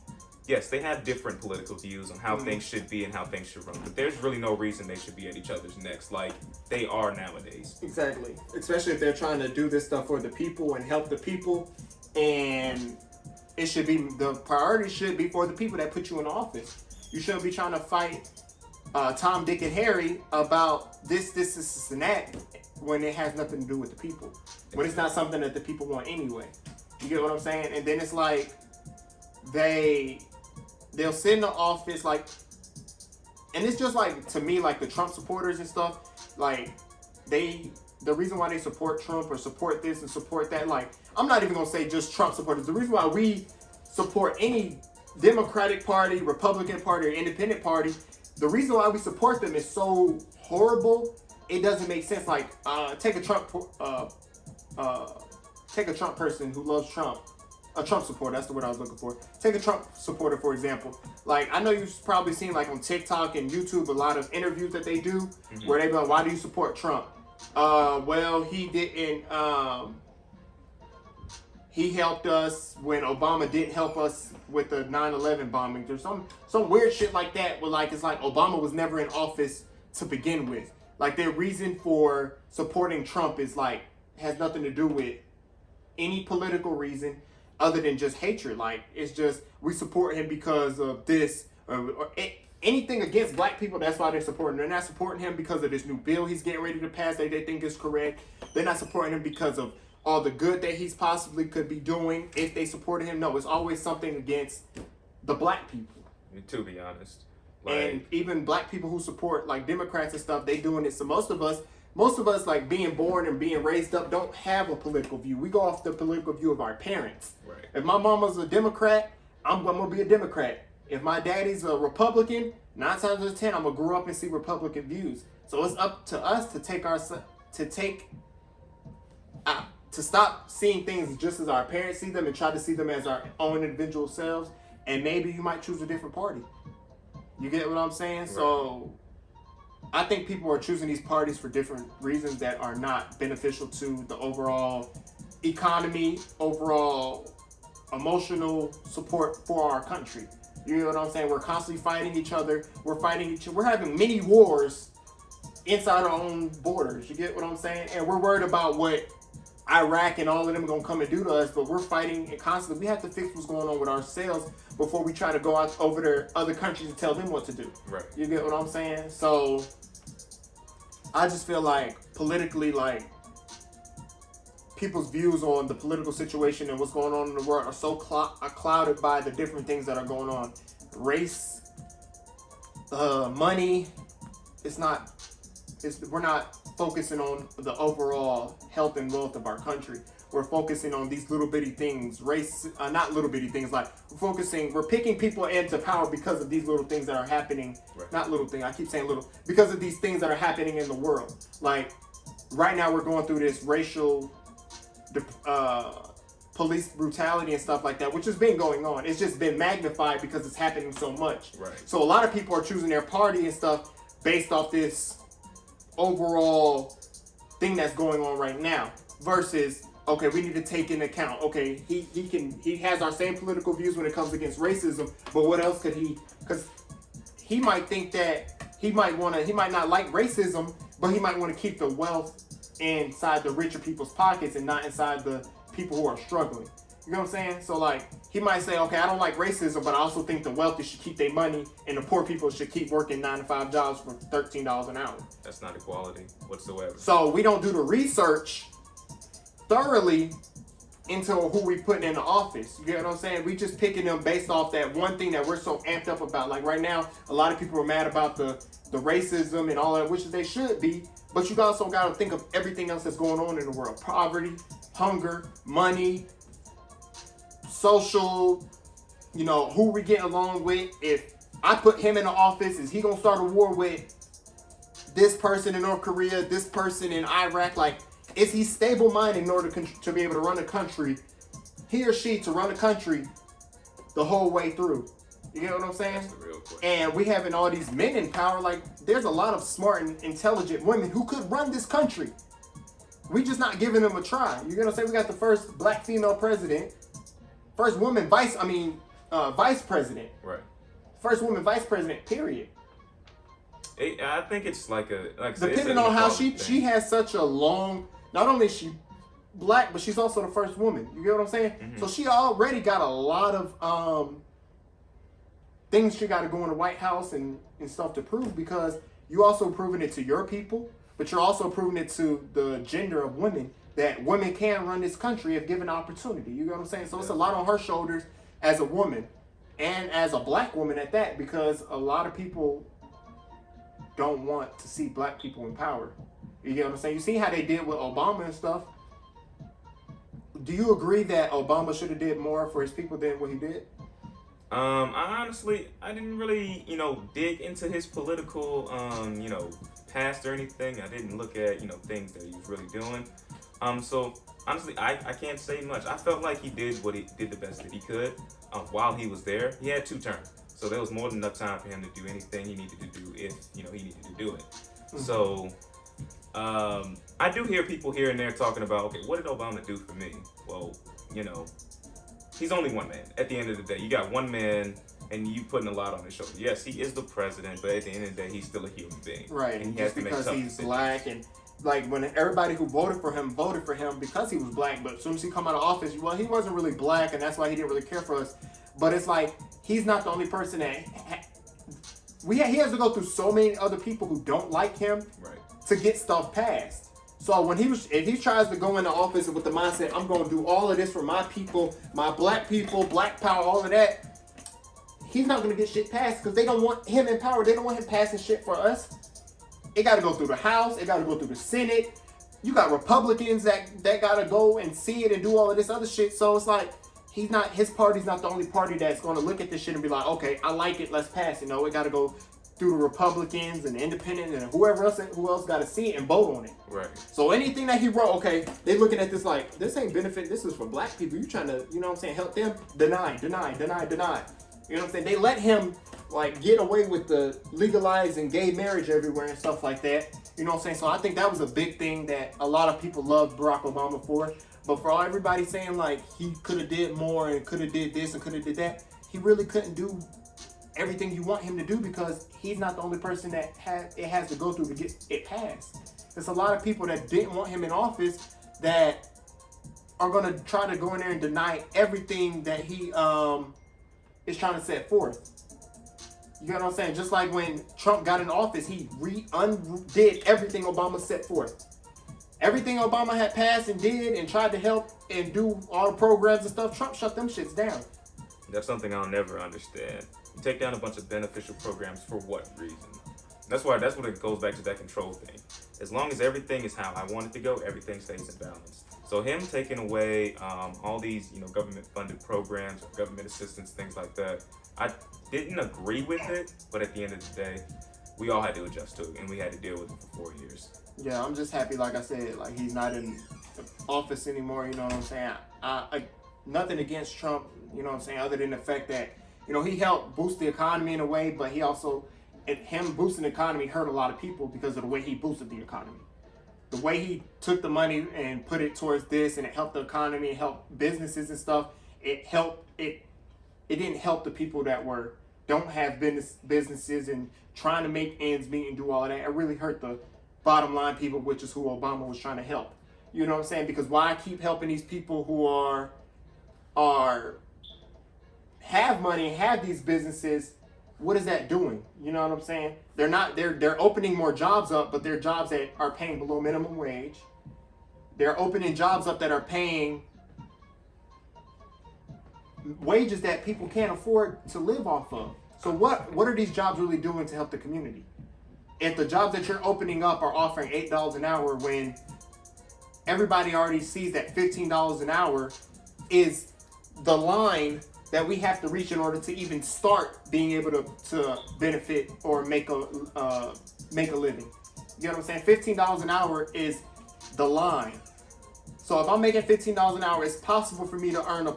yes, they have different political views on how things should be and how things should run, but there's really no reason they should be at each other's necks like they are nowadays. Exactly. Especially if they're trying to do this stuff for the people and help the people, and it should be, the priority should be for the people that put you in office. You shouldn't be trying to fight Tom, Dick, and Harry about this, and that when it has nothing to do with the people. When it's not something that the people want anyway. You get what I'm saying? And then it's like they'll sit in the office, like, and it's just like, to me, like the Trump supporters and stuff, like the reason why they support Trump or support this and support that, like, I'm not even gonna say just Trump supporters. The reason why we support any Democratic Party, Republican Party, or Independent Party, the reason why we support them is so horrible. It doesn't make sense. Like, take a Trump person who loves Trump, a Trump supporter. That's the word I was looking for. Take a Trump supporter, for example. Like, I know you've probably seen, like, on TikTok and YouTube, a lot of interviews that they do where they be like, "Why do you support Trump?" Well, he didn't. He helped us when Obama didn't help us with the 9/11 bombing. There's some weird shit like that where, like, it's like Obama was never in office to begin with. Like, their reason for supporting Trump is like, has nothing to do with any political reason other than just hatred. Like, it's just, we support him because of this or anything against black people. That's why they're supporting him. They're not supporting him because of this new bill he's getting ready to pass that they think is correct. They're not supporting him because of all the good that he's possibly could be doing if they supported him. No, it's always something against the black people. To be honest. And even black people who support, like, Democrats and stuff, they doing it. So most of us, like, being born and being raised up, don't have a political view. We go off the political view of our parents. Right. If my mama's a Democrat, I'm going to be a Democrat. If my daddy's a Republican, 9 times out of 10, I'm going to grow up and see Republican views. So it's up to us to stop seeing things just as our parents see them and try to see them as our own individual selves. And maybe you might choose a different party. You get what I'm saying? Right. So I think people are choosing these parties for different reasons that are not beneficial to the overall economy, overall emotional support for our country. You know what I'm saying? We're constantly fighting each other. We're having mini wars inside our own borders. You get what I'm saying? And we're worried about what Iraq and all of them are going to come and do to us, but we're fighting and constantly. We have to fix what's going on with ourselves before we try to go out over to other countries and tell them what to do. Right. You get what I'm saying? So I just feel like politically, like, people's views on the political situation and what's going on in the world are so clouded by the different things that are going on. Race, money, we're not focusing on the overall health and wealth of our country. We're focusing on these little bitty things, not little bitty things, like we're picking people into power because of these little things that are happening. Right. Not little thing, I keep saying little, because of these things that are happening in the world. Like, right now we're going through this racial police brutality and stuff like that, which has been going on. It's just been magnified because it's happening so much. Right. So a lot of people are choosing their party and stuff based off this overall thing that's going on right now versus, okay, we need to take into account, okay, he has our same political views when it comes against racism, but what else could he, because he might think that he might not like racism, but he might want to keep the wealth inside the richer people's pockets and not inside the people who are struggling. You know what I'm saying? So like, he might say, okay, I don't like racism, but I also think the wealthy should keep their money and the poor people should keep working 9 to 5 jobs for $13 an hour. That's not equality whatsoever. So we don't do the research thoroughly into who we put in the office. You get what I'm saying? We just picking them based off that one thing that we're so amped up about. Like right now, a lot of people are mad about the racism and all that, which they should be. But you also got to think of everything else that's going on in the world. Poverty, hunger, money, social, who we get along with. If I put him in the office, is he going to start a war with this person in North Korea, this person in Iraq? Like, is he stable-minded in order to be able to run a country, he or she to run a country the whole way through? You get what I'm saying? That's the real question. And we having all these men in power. Like, there's a lot of smart and intelligent women who could run this country. We just not giving them a try. You're gonna say we got the first black female president, first woman vice president, right? First woman vice president. Period. I think it's like depending on how she has such a long. Not only is she black, but she's also the first woman. You get what I'm saying? Mm-hmm. So she already got a lot of things she got to go in the White House and stuff to prove, because you also proving it to your people, but you're also proving it to the gender of women that women can run this country if given opportunity. You get what I'm saying? So it's a lot on her shoulders as a woman and as a black woman at that, because a lot of people don't want to see black people in power. You get what I'm saying? You see how they did with Obama and stuff. Do you agree that Obama should have did more for his people than what he did? I didn't really, dig into his political, past or anything. I didn't look at, things that he was really doing. So honestly, I can't say much. I felt like he did the best that he could while he was there. He had 2 terms, so there was more than enough time for him to do anything he needed to do if, he needed to do it. Mm-hmm. So, I do hear people here and there talking about, okay, what did Obama do for me? Well, he's only one man. At the end of the day, you got one man, and you putting a lot on his shoulder. Yes, he is the president, but at the end of the day, he's still a human being. Right, and he just has to because make tough he's decisions. black, and like when everybody who voted for him because he was black, but as soon as he come out of office, well, he wasn't really black, and that's why he didn't really care for us. But it's like, he's not the only person that he has to go through so many other people who don't like him, right, to get stuff passed. So if he tries to go into office with the mindset, I'm going to do all of this for my people, my black people, black power, all of that, he's not going to get shit passed because they don't want him in power. They don't want him passing shit for us. It got to go through the House. It got to go through the Senate. You got Republicans that got to go and see it and do all of this other shit. So it's like, his party's not the only party that's going to look at this shit and be like, okay, I like it, let's pass it. No, it got to go through the Republicans and the Independents and who else got to see it and vote on it. Right. So anything that he wrote, okay, they looking at this like, this ain't benefit, this is for black people. You trying to, help them? Deny. You know what I'm saying? They let him get away with the legalizing gay marriage everywhere and stuff like that. You know what I'm saying? So I think that was a big thing that a lot of people loved Barack Obama for. But for all everybody saying he could have did more and could have did this and could have did that, he really couldn't do everything you want him to do because he's not the only person that has to go through to get it passed. There's a lot of people that didn't want him in office that are going to try to go in there and deny everything that he is trying to set forth. You know what I'm saying? Just like when Trump got in office, he undid everything Obama set forth. Everything Obama had passed and did and tried to help and do all the programs and stuff, Trump shut them shits down. That's something I'll never understand. You take down a bunch of beneficial programs for what reason? That's what it goes back to, that control thing. As long as everything is how I want it to go, everything stays in balance. So him taking away all these, government-funded programs, government assistance, things like that, I didn't agree with it, but at the end of the day, we all had to adjust to it, and we had to deal with it for 4 years. Yeah, I'm just happy, like I said, he's not in office anymore, you know what I'm saying? nothing against Trump, you know what I'm saying, other than the fact that, you know, he helped boost the economy in a way, but he also, him boosting the economy hurt a lot of people because of the way he boosted the economy. The way he took the money and put it towards this, and it helped the economy, it helped businesses and stuff. It didn't help the people that don't have businesses and trying to make ends meet and do all of that. It really hurt the bottom line people, which is who Obama was trying to help. You know what I'm saying? Because why keep helping these people who have money and have these businesses? What is that doing? You know what I'm saying? They're opening more jobs up, but they're jobs that are paying below minimum wage. They're opening jobs up that are paying wages that people can't afford to live off of. So what are these jobs really doing to help the community? If the jobs that you're opening up are offering $8 an hour, when everybody already sees that $15 an hour is the line that we have to reach in order to even start being able to benefit or make a living. You know what I'm saying? $15 an hour is the line. So if I'm making $15 an hour, it's possible for me to earn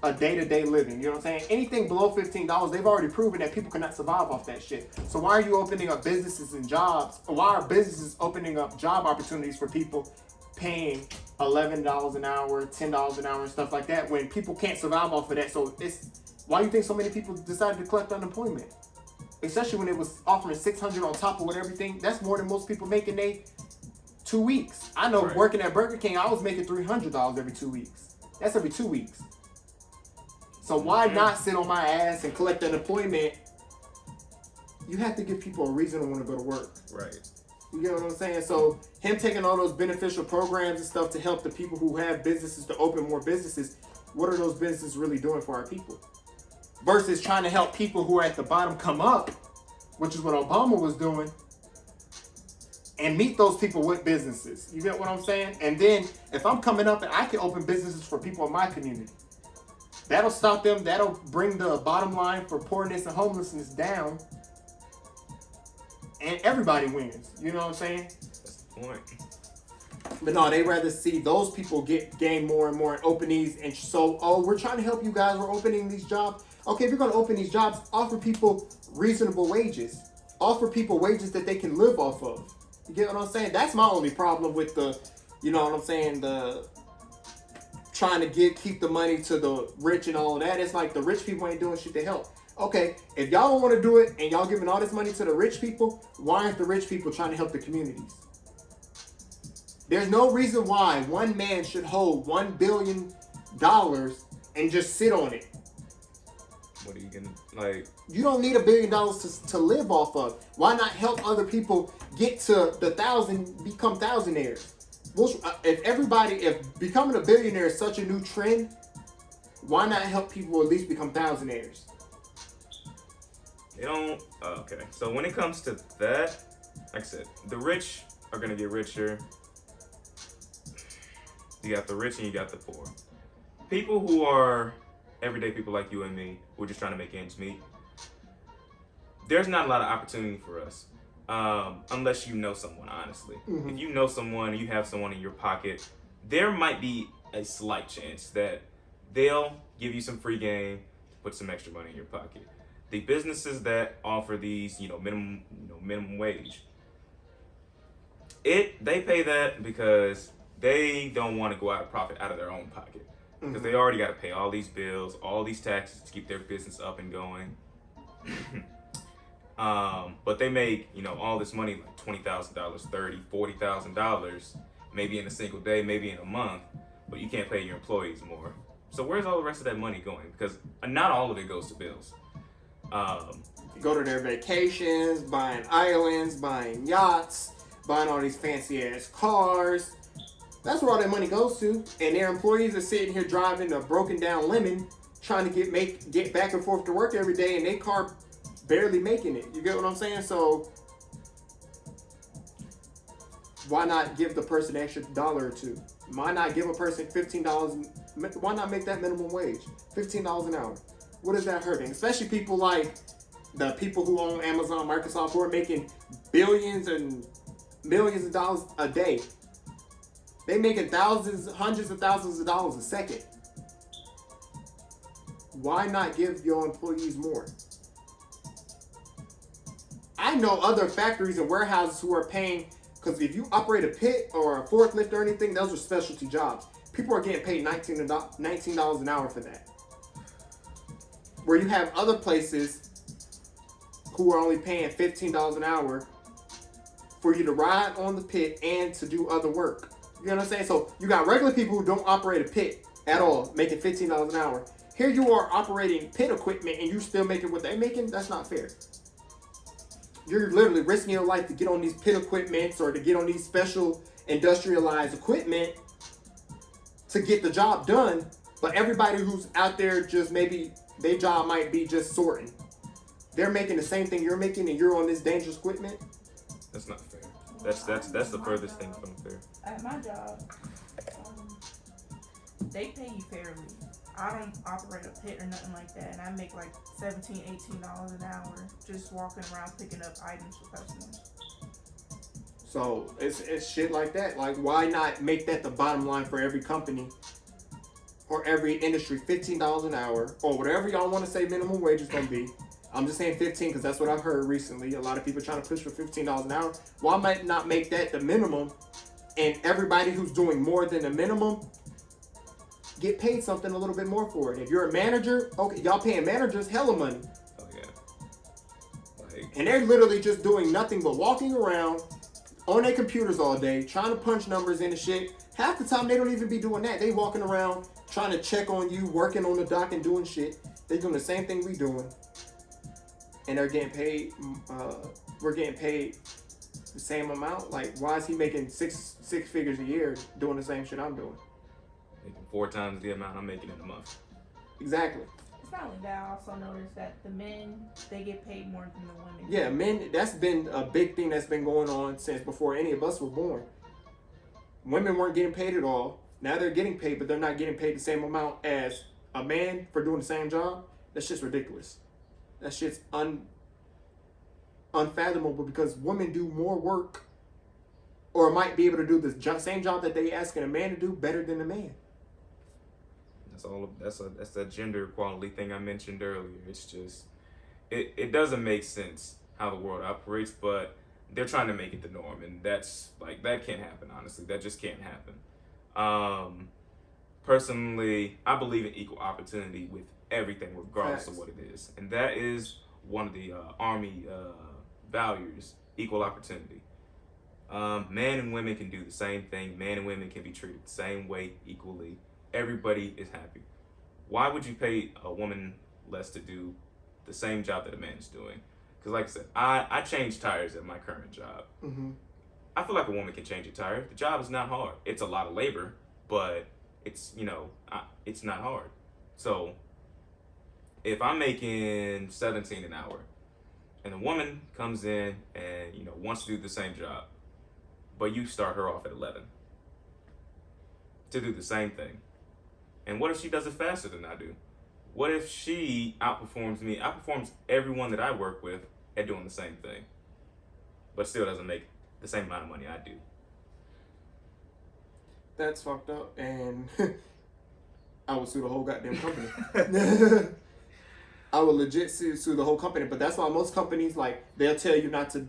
a day-to-day living. You know what I'm saying? Anything below $15, they've already proven that people cannot survive off that shit. So why are you opening up businesses and jobs? Or why are businesses opening up job opportunities for people paying $11 an hour, $10 an hour, and stuff like that, when people can't survive off of that? So why do you think so many people decided to collect unemployment? Especially when it was offering $600 on top of what everything. That's more than most people make in 2 weeks. I know, right. Working at Burger King, I was making $300 every 2 weeks. That's every 2 weeks. So why not sit on my ass and collect unemployment? You have to give people a reason to want to go to work. Right. You get what I'm saying? So him taking all those beneficial programs and stuff to help the people who have businesses to open more businesses, what are those businesses really doing for our people? Versus trying to help people who are at the bottom come up, which is what Obama was doing, and meet those people with businesses. You get what I'm saying? And then if I'm coming up and I can open businesses for people in my community, that'll stop them. That'll bring the bottom line for poorness and homelessness down. And everybody wins. You know what I'm saying? That's the point. But no, they rather see those people gain more and more and open these. And so, we're trying to help you guys. We're opening these jobs. Okay, if you're going to open these jobs, offer people reasonable wages. Offer people wages that they can live off of. You get what I'm saying? That's my only problem with you know what I'm saying, trying to keep the money to the rich and all of that. It's like the rich people ain't doing shit to help. Okay, if y'all don't want to do it and y'all giving all this money to the rich people, why aren't the rich people trying to help the communities? There's no reason why one man should hold $1 billion and just sit on it. What are you gonna, like? You don't need $1 billion to live off of. Why not help other people get to the 1,000, become thousandaires? If becoming a billionaire is such a new trend, why not help people at least become thousandaires? They don't. Okay. So when it comes to that, like I said, the rich are gonna get richer. You got the rich and you got the poor. People who are everyday people like you and me, who are just trying to make ends meet, there's not a lot of opportunity for us. Unless you know someone, honestly. Mm-hmm. If you know someone, you have someone in your pocket, there might be a slight chance that they'll give you some free game to put some extra money in your pocket. The businesses that offer these, minimum wage, they pay that because they don't want to go out of profit out of their own pocket, because they already got to pay all these bills, all these taxes to keep their business up and going. But they make, all this money, like $20,000, $30,000, $40,000, maybe in a single day, maybe in a month, but you can't pay your employees more. So where's all the rest of that money going? Because not all of it goes to bills. Go to their vacations, buying islands, buying yachts, buying all these fancy ass cars. That's where all that money goes to. And their employees are sitting here driving a broken down lemon, trying to get back and forth to work every day, and their car barely making it. You get what I'm saying? So why not give the person an extra $1 or $2? Why not give a person $15? Why not make that minimum wage $15 an hour? What is that hurting? Especially people like the people who own Amazon, Microsoft, who are making billions and millions of dollars a day. They making thousands, hundreds of thousands of dollars a second. Why not give your employees more? I know other factories and warehouses who are paying, because if you operate a pit or a forklift or anything, those are specialty jobs. People are getting paid $19 an hour for that. Where you have other places who are only paying $15 an hour for you to ride on the pit and to do other work. You know what I'm saying? So you got regular people who don't operate a pit at all, making $15 an hour. Here you are operating pit equipment and you still making what they're making? That's not fair. You're literally risking your life to get on these pit equipments or to get on these special industrialized equipment to get the job done. But everybody who's out there, just maybe their job might be just sorting. They're making the same thing you're making and you're on this dangerous equipment. That's not fair. That's the furthest thing from fair. At my job, they pay you fairly. I don't operate a pit or nothing like that, and I make like $17, $18 an hour just walking around picking up items for customers. So it's shit like that. Like, why not make that the bottom line for every company or every industry? $15 an hour or whatever y'all want to say minimum wage is gonna be. I'm just saying 15 because that's what I've heard recently. A lot of people trying to push for $15 an hour. Why might not make that the minimum, and everybody who's doing more than the minimum get paid something a little bit more for it? If you're a manager, okay, y'all paying managers hella money. Oh yeah. Like, And they're literally just doing nothing but walking around on their computers all day, trying to punch numbers in and shit. Half the time they don't even be doing that. They walking around trying to check on you, working on the dock and doing shit. They're doing the same thing we doing. And they're getting paid, we're getting paid the same amount. Like, why is he making six figures a year doing the same shit I'm doing? making 4 times the amount I'm making in a month. Exactly. It's not only that, I also noticed that the men, they get paid more than the women. Yeah, men, that's been a big thing that's been going on since before any of us were born. Women weren't getting paid at all. Now they're getting paid, but they're not getting paid the same amount as a man for doing the same job. That's just ridiculous. That shit's unfathomable because women do more work or might be able to do the same job that they asking a man to do better than a man. That's that gender equality thing I mentioned earlier. It's just it doesn't make sense how the world operates, but they're trying to make it the norm, and that's like that can't happen. Honestly, that just can't happen. Personally, I believe in equal opportunity with everything, regardless of what it is, and that is one of the Army values: equal opportunity. Men and women can do the same thing. Men and women can be treated the same way, equally. Everybody is happy. Why would you pay a woman less to do the same job that a man is doing? Because like I said, I change tires at my current job. Mm-hmm. I feel like a woman can change a tire. The job is not hard. It's a lot of labor, but it's, it's not hard. So if I'm making 17 an hour and a woman comes in and, wants to do the same job, but you start her off at 11 to do the same thing. And what if she does it faster than I do? What if she outperforms me, outperforms everyone that I work with at doing the same thing, but still doesn't make the same amount of money I do? That's fucked up, and I would sue the whole goddamn company. I would legit sue the whole company, but that's why most companies, like, they'll tell you not to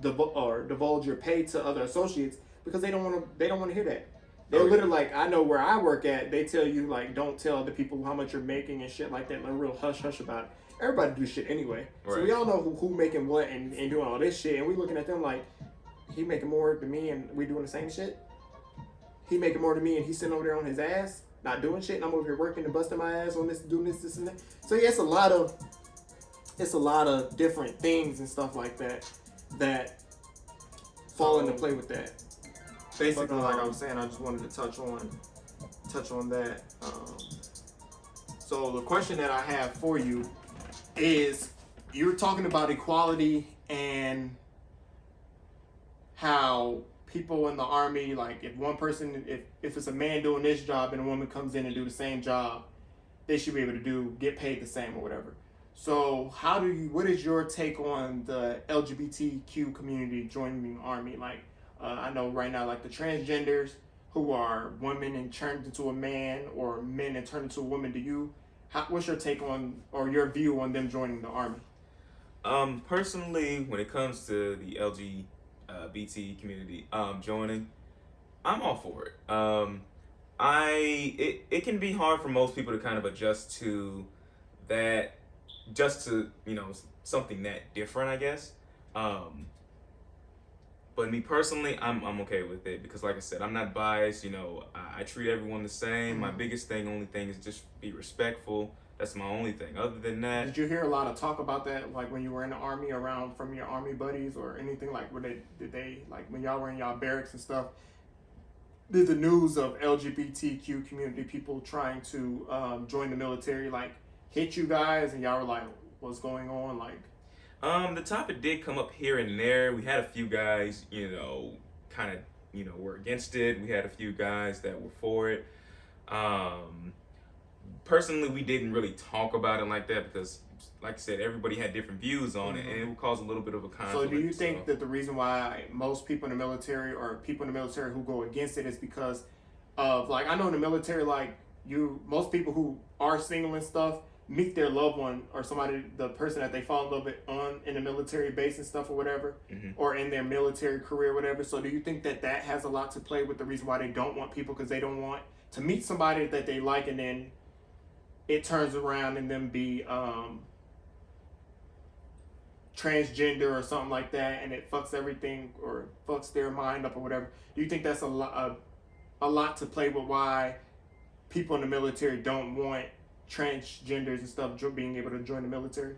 divulge your pay to other associates because they don't want to hear that. They're literally like, I know where I work at, they tell you, like, don't tell the people how much you're making and shit like that. They're real hush-hush about it. Everybody do shit anyway. Right. So we all know who making what and doing all this shit. And we looking at them like, he making more than me and we doing the same shit? He making more than me and he's sitting over there on his ass, not doing shit, and I'm over here working and busting my ass on this, doing this, and that. So yeah, it's a lot of different things and stuff like that fall into play with that. Basically, like I was saying, I just wanted to touch on that. So the question that I have for you is, you're talking about equality and how people in the Army, like if one person, if it's a man doing this job and a woman comes in and do the same job, they should be able to get paid the same or whatever. So what is your take on the LGBTQ community joining the Army? Like, I know right now, like the transgenders who are women and turned into a man, or men and turned into a woman. What's your take on, or your view on them joining the army? Personally, when it comes to the LGBT community, joining, I'm all for it. It can be hard for most people to kind of adjust to that, just to, something that different, I guess. But me personally, I'm okay with it because, like I said, I'm not biased. I treat everyone the same. Mm-hmm. My only thing is just be respectful. That's my only thing. Other than that, did you hear a lot of talk about that, like when you were in the army, around from your army buddies or anything? Like, did they like when y'all were in y'all barracks and stuff? Did the news of LGBTQ community people trying to join the military like hit you guys, and y'all were like, "What's going on?" Like, the topic did come up here and there. We had a few guys, kind of, were against it. We had a few guys that were for it. Personally, we didn't really talk about it like that because, like I said, everybody had different views on it, and it would cause a little bit of a conflict. So do you think that the reason why most people in the military, or people in the military who go against it, is because of, like, I know in the military, like, most people who are single and stuff meet their loved one or somebody, the person that they fall in love with in the military base and stuff or whatever, or in their military career or whatever. So do you think that has a lot to play with the reason why they don't want people, because they don't want to meet somebody that they like and then it turns around and them be transgender or something like that, and it fucks everything or fucks their mind up or whatever? Do you think that's a lot to play with why people in the military don't want transgenders and stuff being able to join the military?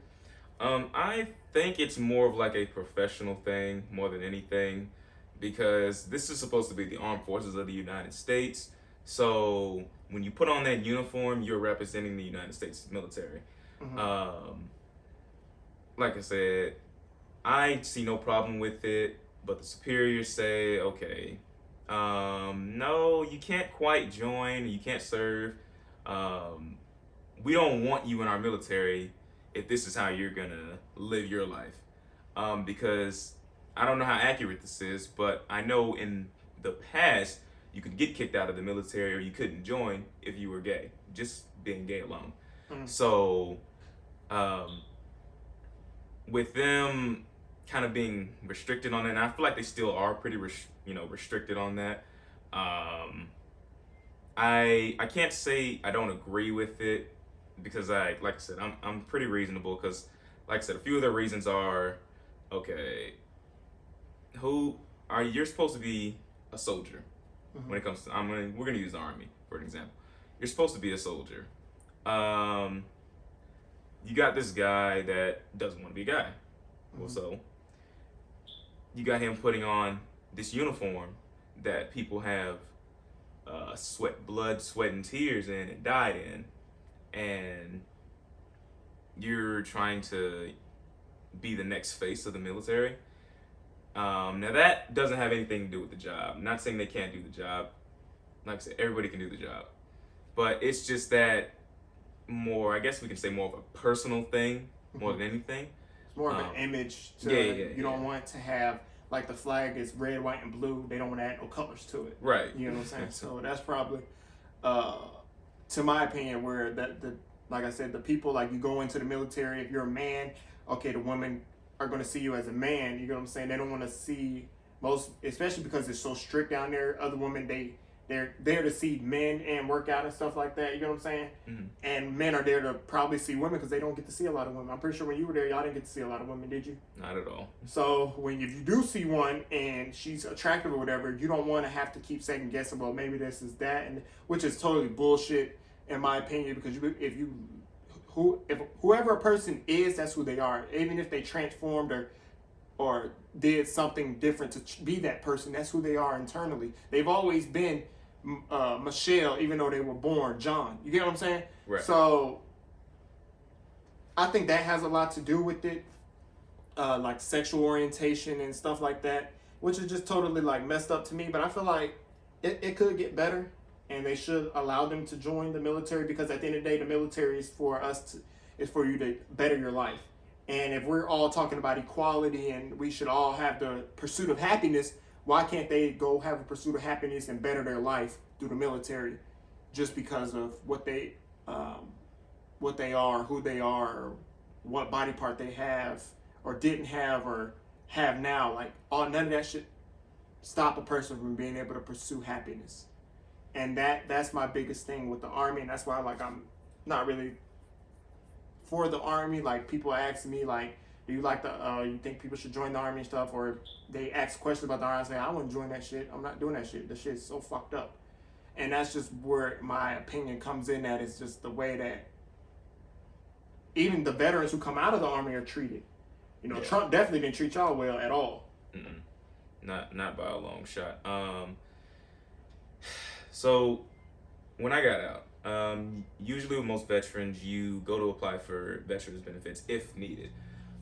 I think it's more of like a professional thing more than anything, because this is supposed to be the armed forces of the United States. So when you put on that uniform, you're representing the United States military. Like I said, I see no problem with it, but the superiors say, okay, no, you can't quite join, you can't serve. We don't want you in our military if this is how you're gonna live your life. Because I don't know how accurate this is, but I know in the past, you could get kicked out of the military or you couldn't join if you were gay, just being gay alone. So, with them kind of being restricted on it, and I feel like they still are pretty, restricted on that. I can't say I don't agree with it, because like I said, I'm pretty reasonable, because, like I said, a few of the reasons are, okay, you're supposed to be a soldier. When it comes to, we're gonna use the army for an example. You're supposed to be a soldier. You got this guy that doesn't want to be a guy. Well, so you got him putting on this uniform that people have blood, sweat, and tears in and died in, and you're trying to be the next face of the military. Now that doesn't have anything to do with the job. I'm not saying they can't do the job. Like I said, everybody can do the job. But it's just that more, I guess we can say, more of a personal thing more than anything. It's more of an image. You don't want to have, like, the flag is red, white, and blue. They don't want to add no colors to it. Right. You know what I'm saying? So that's probably, to my opinion, where like I said, the people, like, you go into the military, if you're a man, okay, the women are going to see you as a man. You know what I'm saying? They don't want to see especially because it's so strict down there. Other women, they're there to see men and work out and stuff like that. You know what I'm saying? And men are there to probably see women, because they don't get to see a lot of women. I'm pretty sure when you were there, y'all didn't get to see a lot of women, did you? Not at all. So if you do see one and she's attractive or whatever, you don't want to have to keep second guessing, well, maybe this is that, and which is totally bullshit in my opinion, because if whoever a person is, that's who they are. Even if they transformed or did something different to be that person, that's who they are internally. They've always been Michelle, even though they were born John. You get what I'm saying? Right. So I think that has a lot to do with it, like sexual orientation and stuff like that, which is just totally, like, messed up to me. But I feel like it could get better, and they should allow them to join the military, because at the end of the day, the military is for you to better your life. And if we're all talking about equality and we should all have the pursuit of happiness, Why can't they go have a pursuit of happiness and better their life through the military, just because of what they are, who they are, or what body part they have, or didn't have, or have now? Like, none of that should stop a person from being able to pursue happiness. And that's my biggest thing with the Army, and that's why like I'm not really for the Army. Like, people ask me like, do you like you think people should join the Army and stuff, or they ask questions about the Army, I say I wouldn't join that shit. I'm not doing that shit. The shit's so fucked up. And that's just where my opinion comes in. That it's just the way that even the veterans who come out of the Army are treated. You know, yeah. Trump definitely didn't treat y'all well at all. Mm-mm. Not by a long shot. So when I got out, usually with most veterans, you go to apply for veterans benefits if needed.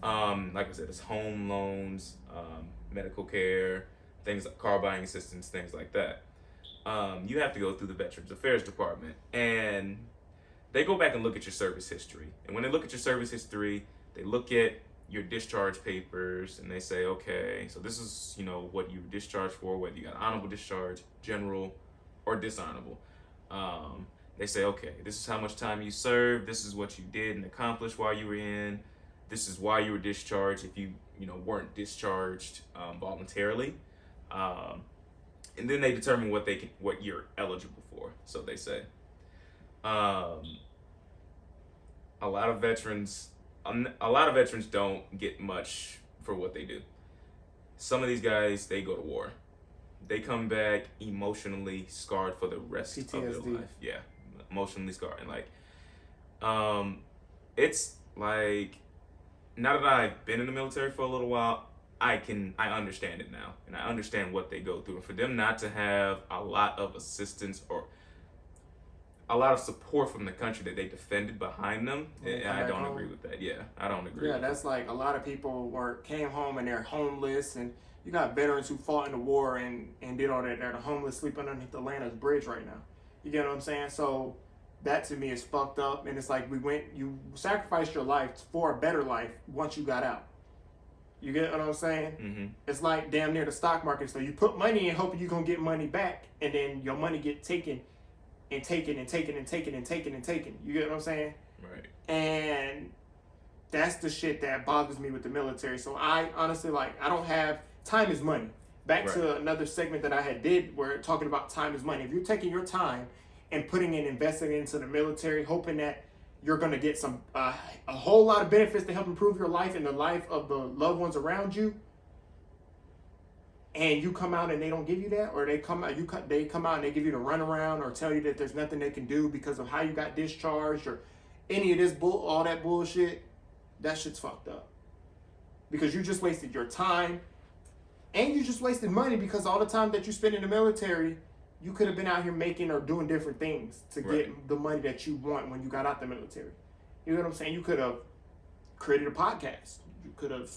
Like I said, it's home loans, medical care, things like car buying assistance, things like that. You have to go through the Veterans Affairs Department, and they go back and look at your service history. And when they look at your service history, they look at your discharge papers, and they say, okay, so this is, you know, what you were discharged for, whether you got honorable discharge, general, or dishonorable. They say, okay, this is how much time you served, this is what you did and accomplished while you were in, this is why you were discharged if you weren't discharged voluntarily. And then they determine what you're eligible for. So they say, a lot of veterans don't get much for what they do. Some of these guys, they go to war. They come back emotionally scarred for the rest PTSD. of their life. Yeah, emotionally scarred. And like, it's like, now that I've been in the military for a little while, I understand it now, and I understand what they go through. And for them not to have a lot of assistance or a lot of support from the country that they defended behind them, I don't agree with that. Yeah, I don't agree. Yeah, that's like a lot of people came home and they're homeless, and you got veterans who fought in the war and did all that. They're homeless, sleeping underneath Atlanta's bridge right now. You get what I'm saying? So that to me is fucked up, and it's like you sacrificed your life for a better life once you got out. You get what I'm saying? Mm-hmm. It's like damn near the stock market. So you put money in hoping you're going to get money back, and then your money get taken and taken and taken and taken and taken and taken. You get what I'm saying? Right. And that's the shit that bothers me with the military. So I honestly, I don't have... Time is money. Back to another segment that I did where talking about time is money. If you're taking your time and putting and investing into the military, hoping that you're going to get some a whole lot of benefits to help improve your life and the life of the loved ones around you, and you come out and they don't give you that, or they come out and they give you the runaround or tell you that there's nothing they can do because of how you got discharged or any of this all that bullshit, that shit's fucked up. Because you just wasted your time and you just wasted money, because all the time that you spent in the military, you could have been out here making or doing different things to get the money that you want when you got out the military. You know what I'm saying? You could have created a podcast. You could have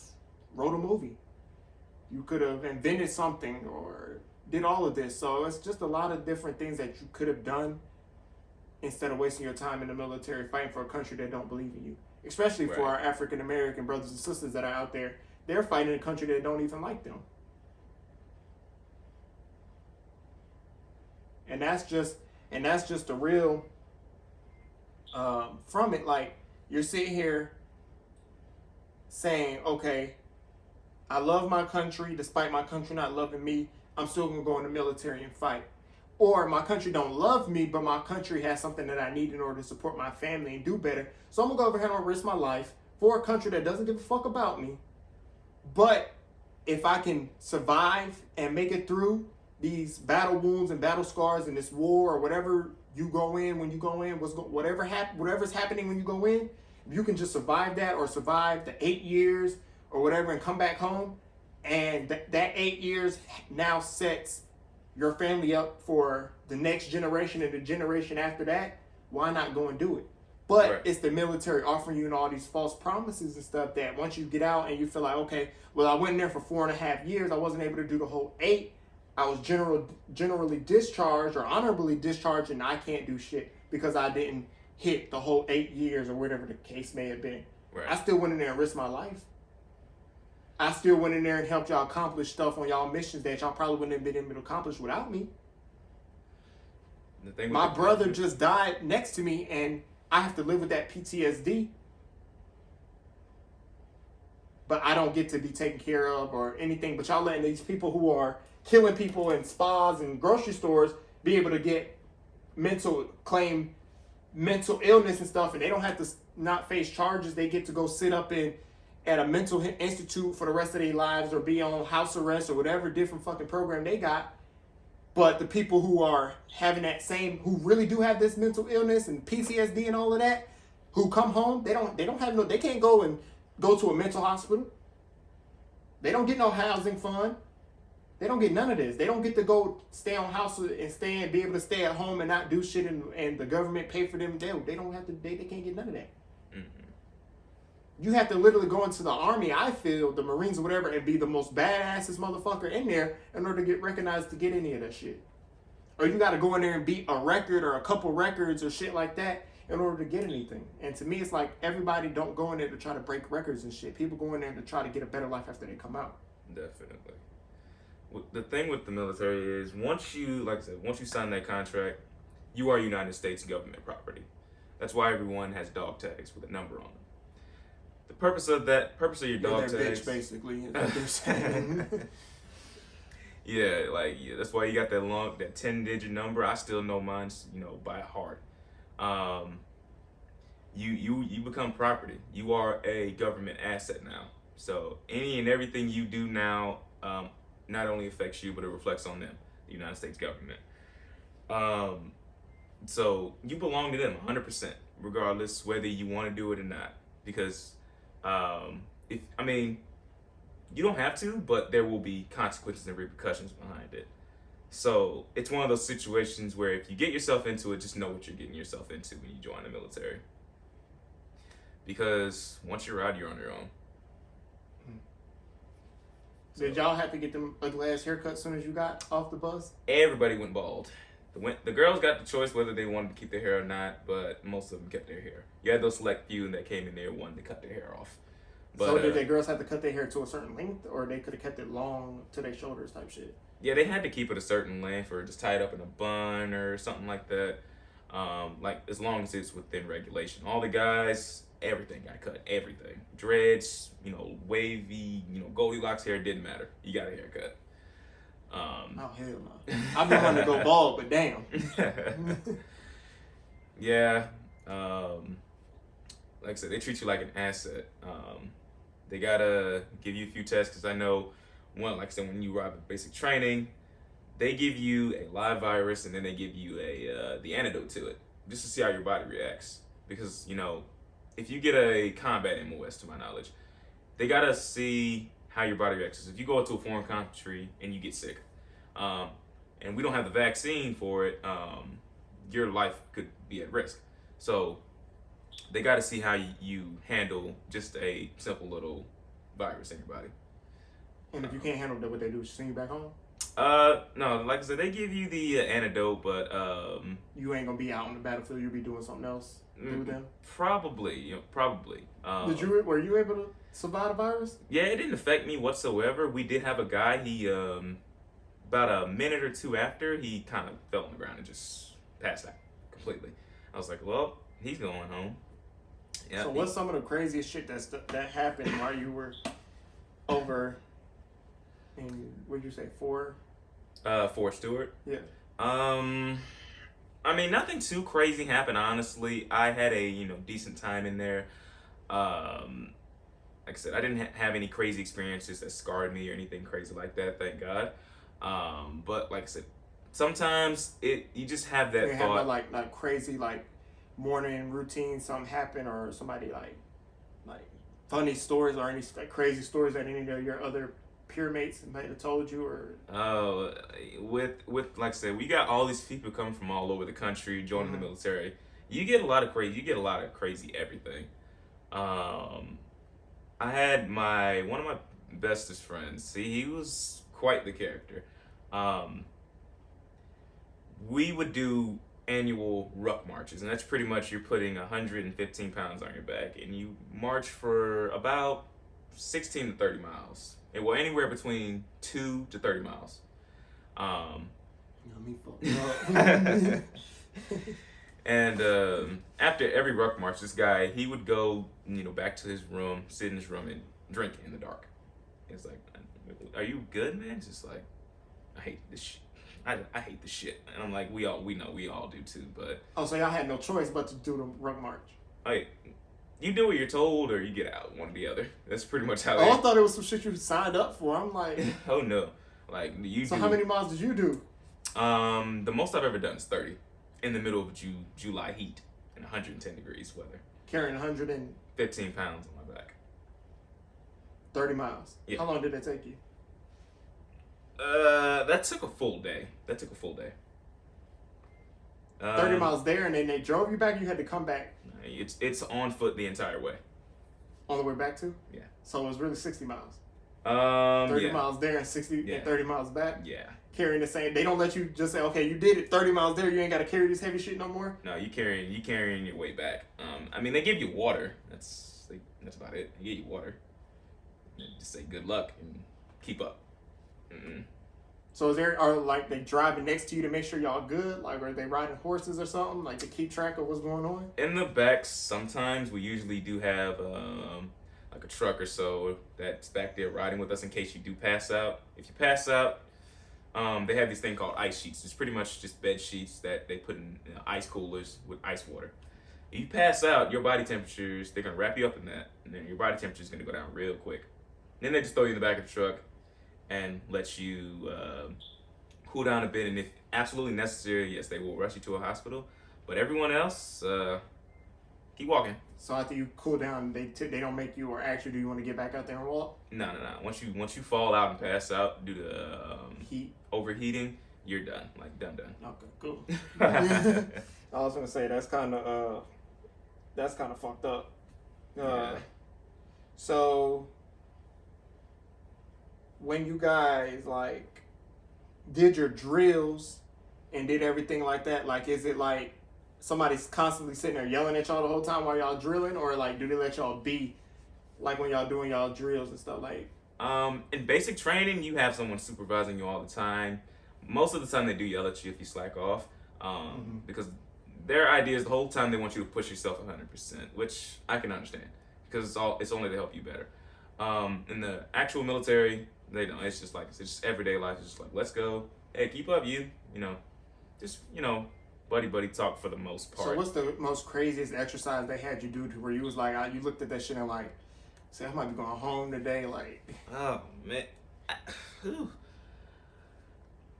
wrote a movie. You could have invented something or did all of this. So it's just a lot of different things that you could have done instead of wasting your time in the military fighting for a country that don't believe in you. Especially for our African American brothers and sisters that are out there. They're fighting in a country that don't even like them. And that's just the real from it. Like, you're sitting here saying, okay, I love my country despite my country not loving me. I'm still gonna go in the military and fight. Or my country don't love me, but my country has something that I need in order to support my family and do better. So I'm gonna go over here and risk my life for a country that doesn't give a fuck about me. But if I can survive and make it through these battle wounds and battle scars in this war or whatever you go in when you go in, whatever's happening when you go in, if you can just survive that or survive the 8 years or whatever and come back home, and that 8 years now sets your family up for the next generation and the generation after that, why not go and do it? But it's the military offering you all these false promises and stuff that once you get out and you feel like, okay, well, I went in there for 4.5 years, I wasn't able to do the whole 8. I was generally discharged or honorably discharged, and I can't do shit because I didn't hit the whole 8 years or whatever the case may have been. I still went in there and risked my life. I still went in there and helped y'all accomplish stuff on y'all missions that y'all probably wouldn't have been able to accomplish without me. My brother just died next to me, and I have to live with that PTSD. But I don't get to be taken care of or anything. But y'all letting these people who are killing people in spas and grocery stores be able to get claim mental illness and stuff, and they don't have to not face charges. They get to go sit up at a mental institute for the rest of their lives, or be on house arrest, or whatever different fucking program they got. But the people who are having that same, who really do have this mental illness and PTSD and all of that, who come home, they can't go to a mental hospital. They don't get no housing fund. They don't get none of this. They don't get to go stay on house and be able to stay at home and not do shit, and the government pay for them. They can't get none of that. Mm-hmm. You have to literally go into the army, I feel, the Marines or whatever, and be the most badassest motherfucker in there in order to get recognized to get any of that shit. Or you got to go in there and beat a record or a couple records or shit like that in order to get anything. And to me, it's like everybody don't go in there to try to break records and shit. People go in there to try to get a better life after they come out. Definitely. The thing with the military is once you sign that contract, you are United States government property. That's why everyone has dog tags with a number on them. The purpose of your dog tags, bitch, basically, is what they're saying. That's why you got that 10-digit number. I still know mine, by heart. You become property. You are a government asset now. So any and everything you do now, not only affects you, but it reflects on them, the United States government. So you belong to them 100%, regardless whether you want to do it or not. Because you don't have to, but there will be consequences and repercussions behind it. So it's one of those situations where if you get yourself into it, just know what you're getting yourself into when you join the military. Because once you're out, you're on your own. Did y'all have to get them ugly ass haircut as soon as you got off the bus? Everybody went bald. The girls got the choice whether they wanted to keep their hair or not, but most of them kept their hair. You had those select few that came in there wanting to cut their hair off. But, so did the girls have to cut their hair to a certain length, or they could have kept it long to their shoulders type shit? Yeah, they had to keep it a certain length, or just tie it up in a bun or something like that. As long as it's within regulation. All the guys, everything got cut. Everything. Dreads, wavy, Goldilocks hair, didn't matter. You got a haircut. Oh, hell no. I've been wanting to go bald, but damn. Yeah. Like I said, they treat you like an asset. They gotta give you a few tests, because I know, when you arrive at basic training, they give you a live virus, and then they give you the antidote to it, just to see how your body reacts. Because, if you get a combat MOS, to my knowledge, they gotta see how your body reacts. If you go into a foreign country and you get sick, and we don't have the vaccine for it, your life could be at risk. So they got to see how you handle just a simple little virus in your body. And if you can't handle that, what they do is send you back home? No, like I said, they give you the antidote, but you ain't gonna be out on the battlefield. You'll be doing something else through them. Probably. Were you able to survive the virus? Yeah, it didn't affect me whatsoever. We did have a guy. He about a minute or two after, he kind of fell on the ground and just passed out completely. I was like, well, he's going home. Yeah. So what's some of the craziest shit that happened while you were over in, what'd you say, Fort Stewart? Yeah. Nothing too crazy happened, honestly. I had a, decent time in there. Like I said, I didn't have any crazy experiences that scarred me or anything crazy like that, thank God. But like I said, sometimes you just have that thought. Have like crazy morning routine, something happen, or somebody like funny stories or any crazy stories that any of your other peer mates might have told you, or with like I said, we got all these people coming from all over the country joining the military. You get a lot of crazy everything. I had one of my bestest friends. He was quite the character. We would do annual ruck marches, and that's pretty much you're putting 115 pounds on your back, and you march for about 16 to 30 miles. Well, anywhere between 2 to 30 miles. And after every ruck march, this guy, he would go, back to his room, sit in his room, and drink in the dark. It's like, are you good, man? It's just like, I hate this shit. I hate this shit. And I'm like, we know we all do too, but. Oh, so y'all had no choice but to do the ruck march. Like, you do what you're told or you get out, one or the other. That's pretty much how I thought it was some shit you signed up for. I'm like. Oh, no. Like, So how many miles did you do? The most I've ever done is 30 in the middle of July heat and 110 degrees weather. Carrying 115 pounds on my back. 30 miles. Yeah. How long did that take you? That took a full day. 30 miles there, and then they drove you back. You had to come back. It's on foot the entire way. On the way back too? Yeah. So it was really 60 miles. 30 miles there and 60 yeah. and 30 miles back. Yeah. Carrying the same. They don't let you just say, okay, you did it 30 miles there. You ain't got to carry this heavy shit no more. No, you carrying your weight back. I mean, they give you water. That's about it. They give you water. And just say good luck and keep up. Mm-mm. So are like they driving next to you to make sure y'all good? Like, are they riding horses or something? Like to keep track of what's going on? In the back, sometimes we usually do have like a truck or so that's back there riding with us in case you do pass out. If you pass out, they have this thing called ice sheets. It's pretty much just bed sheets that they put in ice coolers with ice water. If you pass out, your body temperatures, they're going to wrap you up in that, and then your body temperature is going to go down real quick. Then they just throw you in the back of the truck and let you cool down a bit, and if absolutely necessary, yes, they will rush you to a hospital. But everyone else, keep walking. So after you cool down, they don't make you or ask you, do you want to get back out there and walk? No. Once you fall out and pass out due to heat overheating, you're done. Like done. Okay, cool. I was gonna say that's kind of fucked up. Yeah. So when you guys like did your drills and did everything like that, like is it like somebody's constantly sitting there yelling at y'all the whole time while y'all drilling, or like do they let y'all be like when y'all doing y'all drills and stuff? Like in basic training, you have someone supervising you all the time. Most of the time they do yell at you if you slack off, because their idea is the whole time they want you to push yourself 100%, which I can understand because it's only to help you better. In the actual military, they don't. It's just everyday life. It's just like, let's go. Hey, keep up, just buddy talk for the most part. So what's the most craziest exercise they had you do to where you was like, you looked at that shit and like, say I might be going home today, like. Oh man.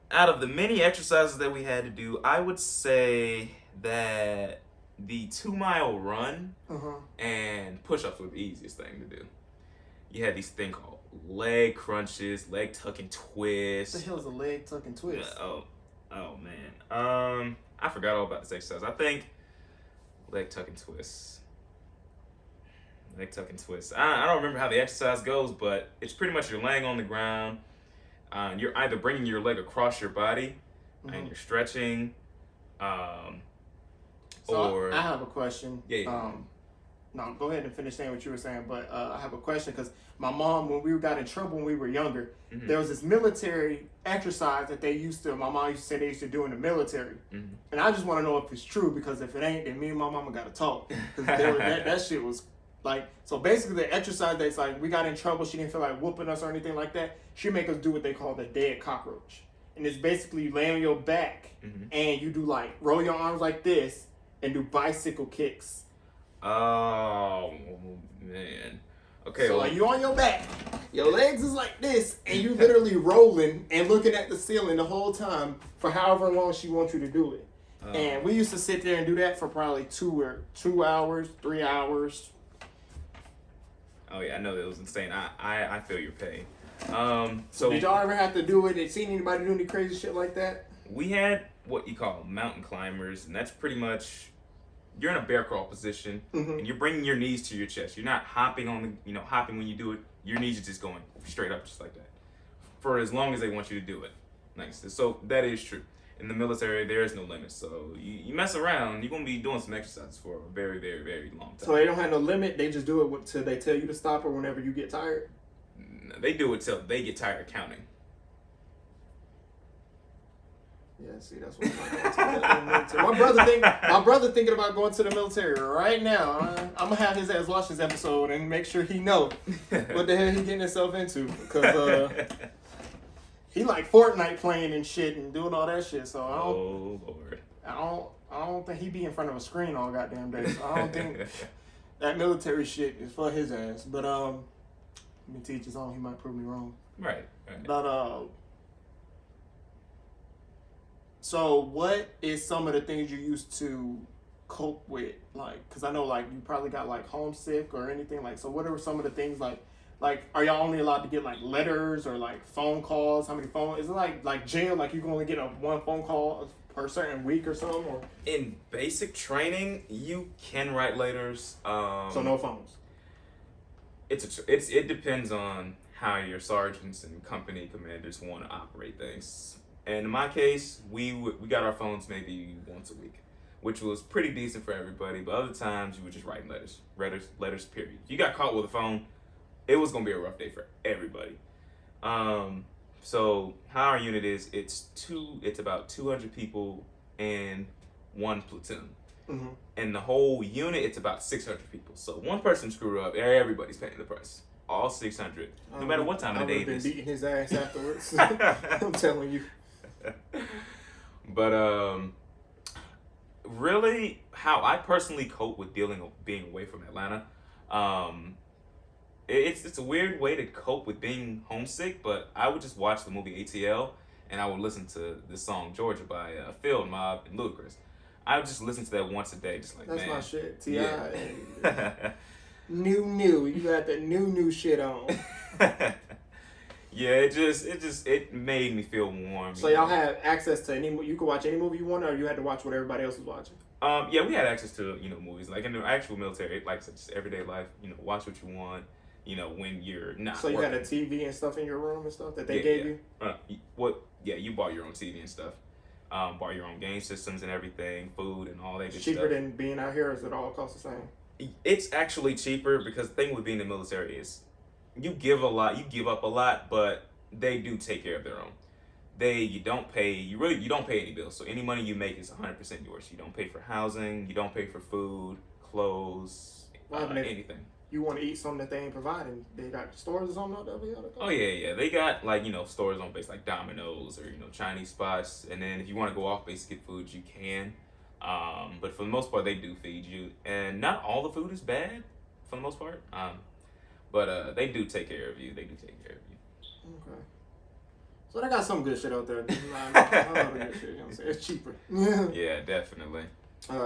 Out of the many exercises that we had to do, I would say that the 2-mile run and push-ups were the easiest thing to do. You had these thing called leg crunches, leg tuck and twist. What the hell is a leg tuck and twist? Oh man. I forgot all about this exercise. I think leg tuck and twist. I don't remember how the exercise goes, but it's pretty much you're laying on the ground. You're either bringing your leg across your body and you're stretching, or I have a question. Yeah. No, go ahead and finish saying what you were saying, but I have a question because my mom, when we got in trouble when we were younger, there was this military exercise that my mom used to say they used to do in the military. And I just want to know if it's true, because if it ain't, then me and my mama got to talk. Because that shit was like, so basically the exercise that's like, we got in trouble, she didn't feel like whooping us or anything like that. She make us do what they call the dead cockroach. And it's basically you lay on your back and you do like, roll your arms like this and do bicycle kicks. Oh man. Okay. So like you on your back, your legs is like this, and you literally rolling and looking at the ceiling the whole time for however long she wants you to do it. And we used to sit there and do that for probably 2 hours, 3 hours. Oh yeah, I know that was insane. I feel your pain. So did y'all ever have to do it and seen anybody do any crazy shit like that? We had what you call mountain climbers, and that's pretty much you're in a bear crawl position and you're bringing your knees to your chest. You're not hopping on the, hopping when you do it. Your knees are just going straight up just like that for as long as they want you to do it. Nice. So that is true. in the military, there is no limit. So you mess around, you're gonna be doing some exercises for a very, very, very long time. So they don't have no limit. They just do it till they tell you to stop, or whenever you get tired. They do it till they get tired of counting. Yeah, see, that's what I'm going to my brother thinking about going to the military right now. I'm gonna have his ass watch this episode and make sure he know what the hell he getting himself into, because he like Fortnite playing and shit and doing all that shit. So Lord. I don't think he be in front of a screen all goddamn day. So I don't think that military shit is for his ass. But let me teach his own. He might prove me wrong. Right. But so what is some of the things you used to cope with? Like, because I know like you probably got like homesick or anything. Like, so what are some of the things like are y'all only allowed to get like letters or like phone calls? How many phone? Is it like jail? Like you can only get one phone call per certain week or something? Or in basic training, you can write letters. So no phones. It depends on how your sergeants and company commanders want to operate things. And in my case, we got our phones maybe once a week, which was pretty decent for everybody. But other times, you were just writing letters. Period. If you got caught with a phone, it was gonna be a rough day for everybody. So how our unit is, it's about 200 people in one platoon. Mm-hmm. And the whole unit, it's about 600 people. So one person screwed up, everybody's paying the price. All 600, no matter what time of the day it is. Beating his ass afterwards. I'm telling you. But really, how I personally cope with being away from Atlanta, it's a weird way to cope with being homesick. But I would just watch the movie A.T.L. and I would listen to the song Georgia by Phil, Mob, and Ludacris. I would just listen to that once a day, just like, that's man. my shit. T.I. Yeah. New. You got the new shit on. Yeah, it made me feel warm. So y'all have access to you could watch any movie you want, or you had to watch what everybody else was watching? Yeah, we had access to, movies. Like in the actual military, like just everyday life, watch what you want, when you're not So you working. had a TV and stuff in your room and stuff that they gave you? You bought your own TV and stuff. Bought your own game systems and everything, food and all that good stuff. Cheaper than being out here, or is it all cost the same? It's actually cheaper, because the thing with being in the military is you give up a lot, but they do take care of their own. You don't pay any bills. So any money you make is 100% yours. You don't pay for housing, you don't pay for food, clothes, anything. You want to eat something that they ain't providing? They got stores or something out there? Oh yeah. They got stores on base like Domino's or Chinese spots, and then if you want to go off base to get food, you can. But for the most part, they do feed you, and not all the food is bad for the most part. But they do take care of you. Okay. So they got some good shit out there. I love the good shit. You know what I'm saying? It's cheaper. Yeah, definitely.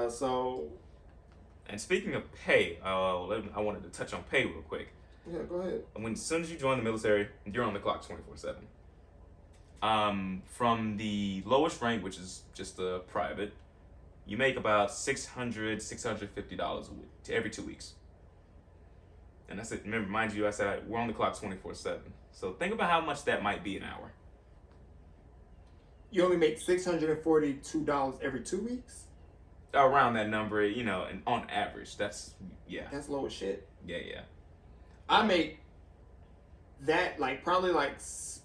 So. And speaking of pay, I wanted to touch on pay real quick. Yeah, go ahead. As soon as you join the military, you're on the clock 24/7. From the lowest rank, which is just a private, you make about $650 a week every 2 weeks. And that's it. Remember, mind you, I said we're on the clock 24/7. So think about how much that might be an hour. You only make $642 every 2 weeks? Around that number, and on average, that's low as shit. Yeah. I make that probably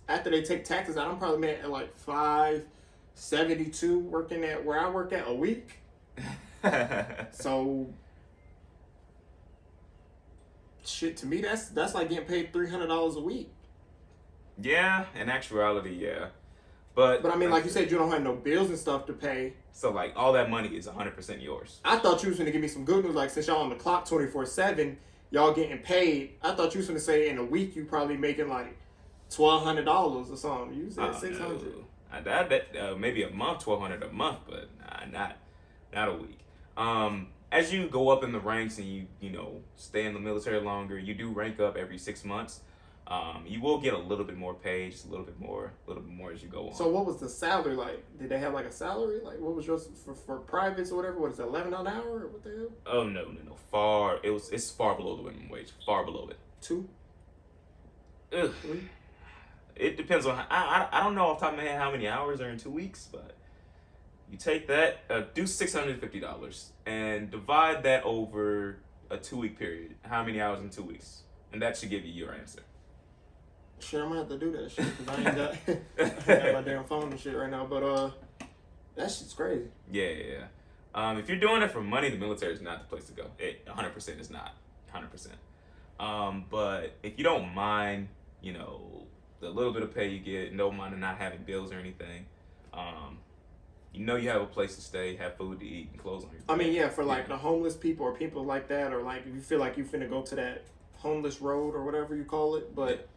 after they take taxes out, I'm probably making at $572 working at where I work at a week. So shit, to me that's like getting paid $300 a week. Yeah, in actuality, yeah. But I mean, like you said, you don't have no bills and stuff to pay. So all that money is 100% yours. I thought you was gonna give me some good news. Since y'all on the clock 24/7, y'all getting paid. I thought you was gonna say in a week you probably making $1,200 or something. You said $600. I bet maybe a month, $1,200 a month, but not a week. As you go up in the ranks and you stay in the military longer, you do rank up every 6 months. You will get a little bit more pay, just a little bit more as you go on. So what was the salary like? Did they have a salary? What was yours for privates or whatever? What is it, $11 an hour or what the hell? Oh no. It's far below the minimum wage. Far below it. 2? Ugh. 3? It depends on I don't know off the top of my head how many hours are in 2 weeks, but take that, do $650 and divide that over a 2-week period. How many hours in 2 weeks? And that should give you your answer. Shit, I'm gonna have to do that shit because I ain't got my damn phone and shit right now. But that shit's crazy. Yeah. If you're doing it for money, the military is not the place to go. It 100% is not. 100%. But if you don't mind, you know, the little bit of pay you get, no mind not having bills or anything, you know you have a place to stay, have food to eat, and clothes on your back. I mean, yeah, for like the homeless people or people like that, or like if you feel like you finna go to that homeless road or whatever you call it, but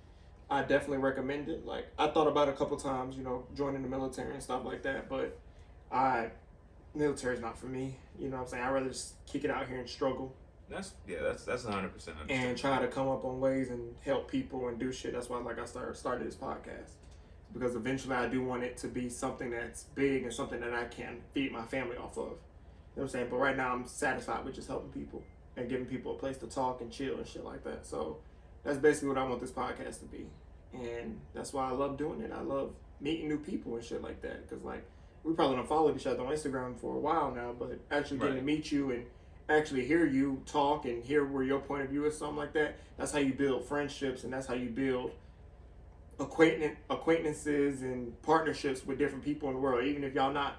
I definitely recommend it. Like, I thought about it a couple times, you know, joining the military and stuff like that, but military's not for me. You know what I'm saying? I'd rather just kick it out here and struggle. That's 100%. And try to come up on ways and help people and do shit. That's why, like, I started this podcast. Because eventually I do want it to be something that's big and something that I can feed my family off of. You know what I'm saying? But right now I'm satisfied with just helping people and giving people a place to talk and chill and shit like that. So that's basically what I want this podcast to be. And that's why I love doing it. I love meeting new people and shit like that. Because, like, we probably don't follow each other on Instagram for a while now, but actually getting to meet you and actually hear you talk and hear where your point of view is, something like that, that's how you build friendships, and that's how you build acquaintances and partnerships with different people in the world. Even if y'all not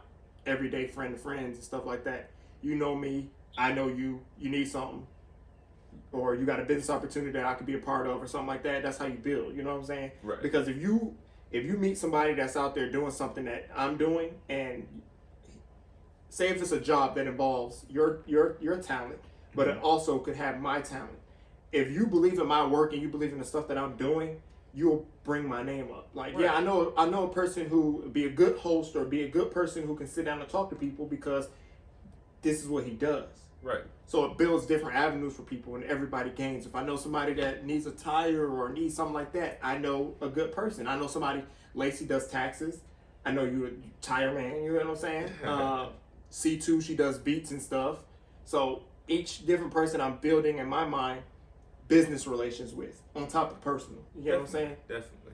everyday friend to friends and stuff like that, you know me, I know you need something, or you got a business opportunity that I could be a part of or something like that. That's how you build, you know what I'm saying? Right. Because if you meet somebody that's out there doing something that I'm doing, and say if it's a job that involves your talent, but it also could have my talent. If you believe in my work and you believe in the stuff that I'm doing, you'll bring my name up. Like, yeah, I know a person who would be a good host or be a good person who can sit down and talk to people because this is what he does. Right. So it builds different avenues for people and everybody gains. If I know somebody that needs a tire or needs something like that, I know a good person. I know somebody, Lacey does taxes. I know you're a tire man, you know what I'm saying? C2, she does beats and stuff. So each different person I'm building in my mind business relations with on top of personal. You get what I'm saying? Definitely.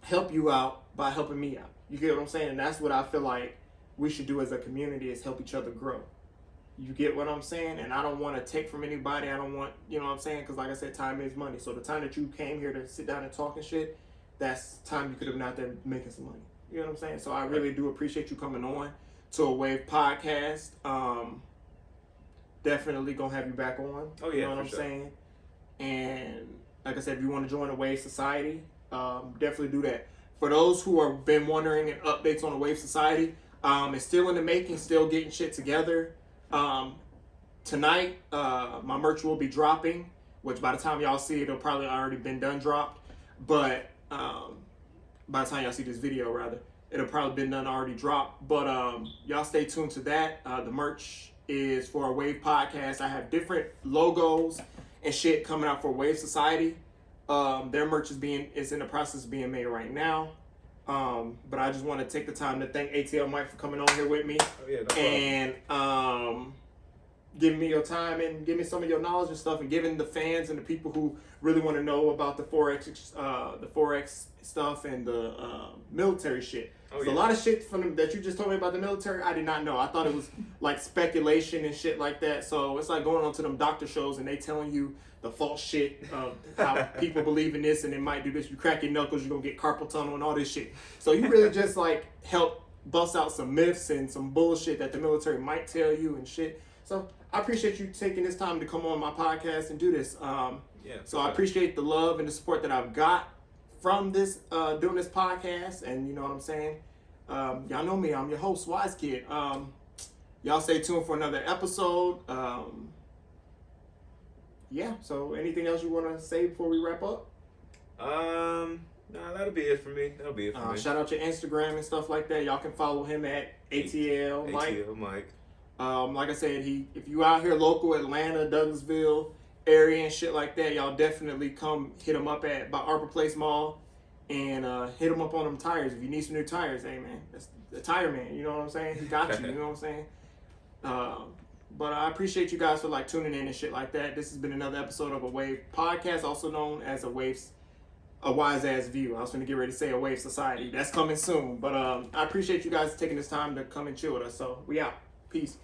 Help you out by helping me out. You get what I'm saying? And that's what I feel like we should do as a community, is help each other grow. You get what I'm saying? And I don't want to take from anybody. I don't want, you know what I'm saying? Because like I said, time is money. So the time that you came here to sit down and talk and shit, that's time you could have been out there making some money. You know what I'm saying? So I really do appreciate you coming on to a Wave podcast. Definitely gonna have you back on. Oh yeah, you know what I'm sure. saying? And like I said, if you want to join the Wave Society, definitely do that. For those who have been wondering and updates on the Wave Society, it's still in the making, still getting shit together. Tonight, my merch will be dropping, which by the time y'all see it, it'll probably already been done dropped. But by the time y'all see this video, rather, it'll probably been done already dropped. But y'all stay tuned to that. The merch is for a Wave podcast. I have different logos and shit coming out for Wave Society. Their merch is in the process of being made right now. But I just want to take the time to thank A.T.L Mike for coming on here with me. Oh, yeah, no problem. And giving me your time and giving me some of your knowledge and stuff, and giving the fans and the people who really want to know about the Forex stuff and the military shit. Oh, So a lot of shit that you just told me about the military, I did not know. I thought it was like speculation and shit like that. So it's like going on to them doctor shows and they telling you the false shit of how people believe in this and it might do this. You crack your knuckles, you're gonna get carpal tunnel and all this shit. So you really just like help bust out some myths and some bullshit that the military might tell you and shit. So I appreciate you taking this time to come on my podcast and do this. So I appreciate the love and the support that I've got from this doing this podcast, and you know what I'm saying. Y'all know me. I'm your host, Wise Kid. Y'all stay tuned for another episode. Yeah. So anything else you want to say before we wrap up? Nah, that'll be it for me. Shout out your Instagram and stuff like that. Y'all can follow him at A.T.L Mike. A.T.L Mike. Like I said, if you out here local, Atlanta, Douglasville area and shit like that, y'all definitely come hit him up by Arbor Place Mall and hit him up on them tires. If you need some new tires, hey man, that's the tire man, you know what I'm saying? He got you, you know what I'm saying? But I appreciate you guys for like tuning in and shit like that. This has been another episode of a Wave podcast, also known as a Wave a wise ass view. I was going to get ready to say a wave society. That's coming soon. But I appreciate you guys taking this time to come and chill with us. So we out. Peace.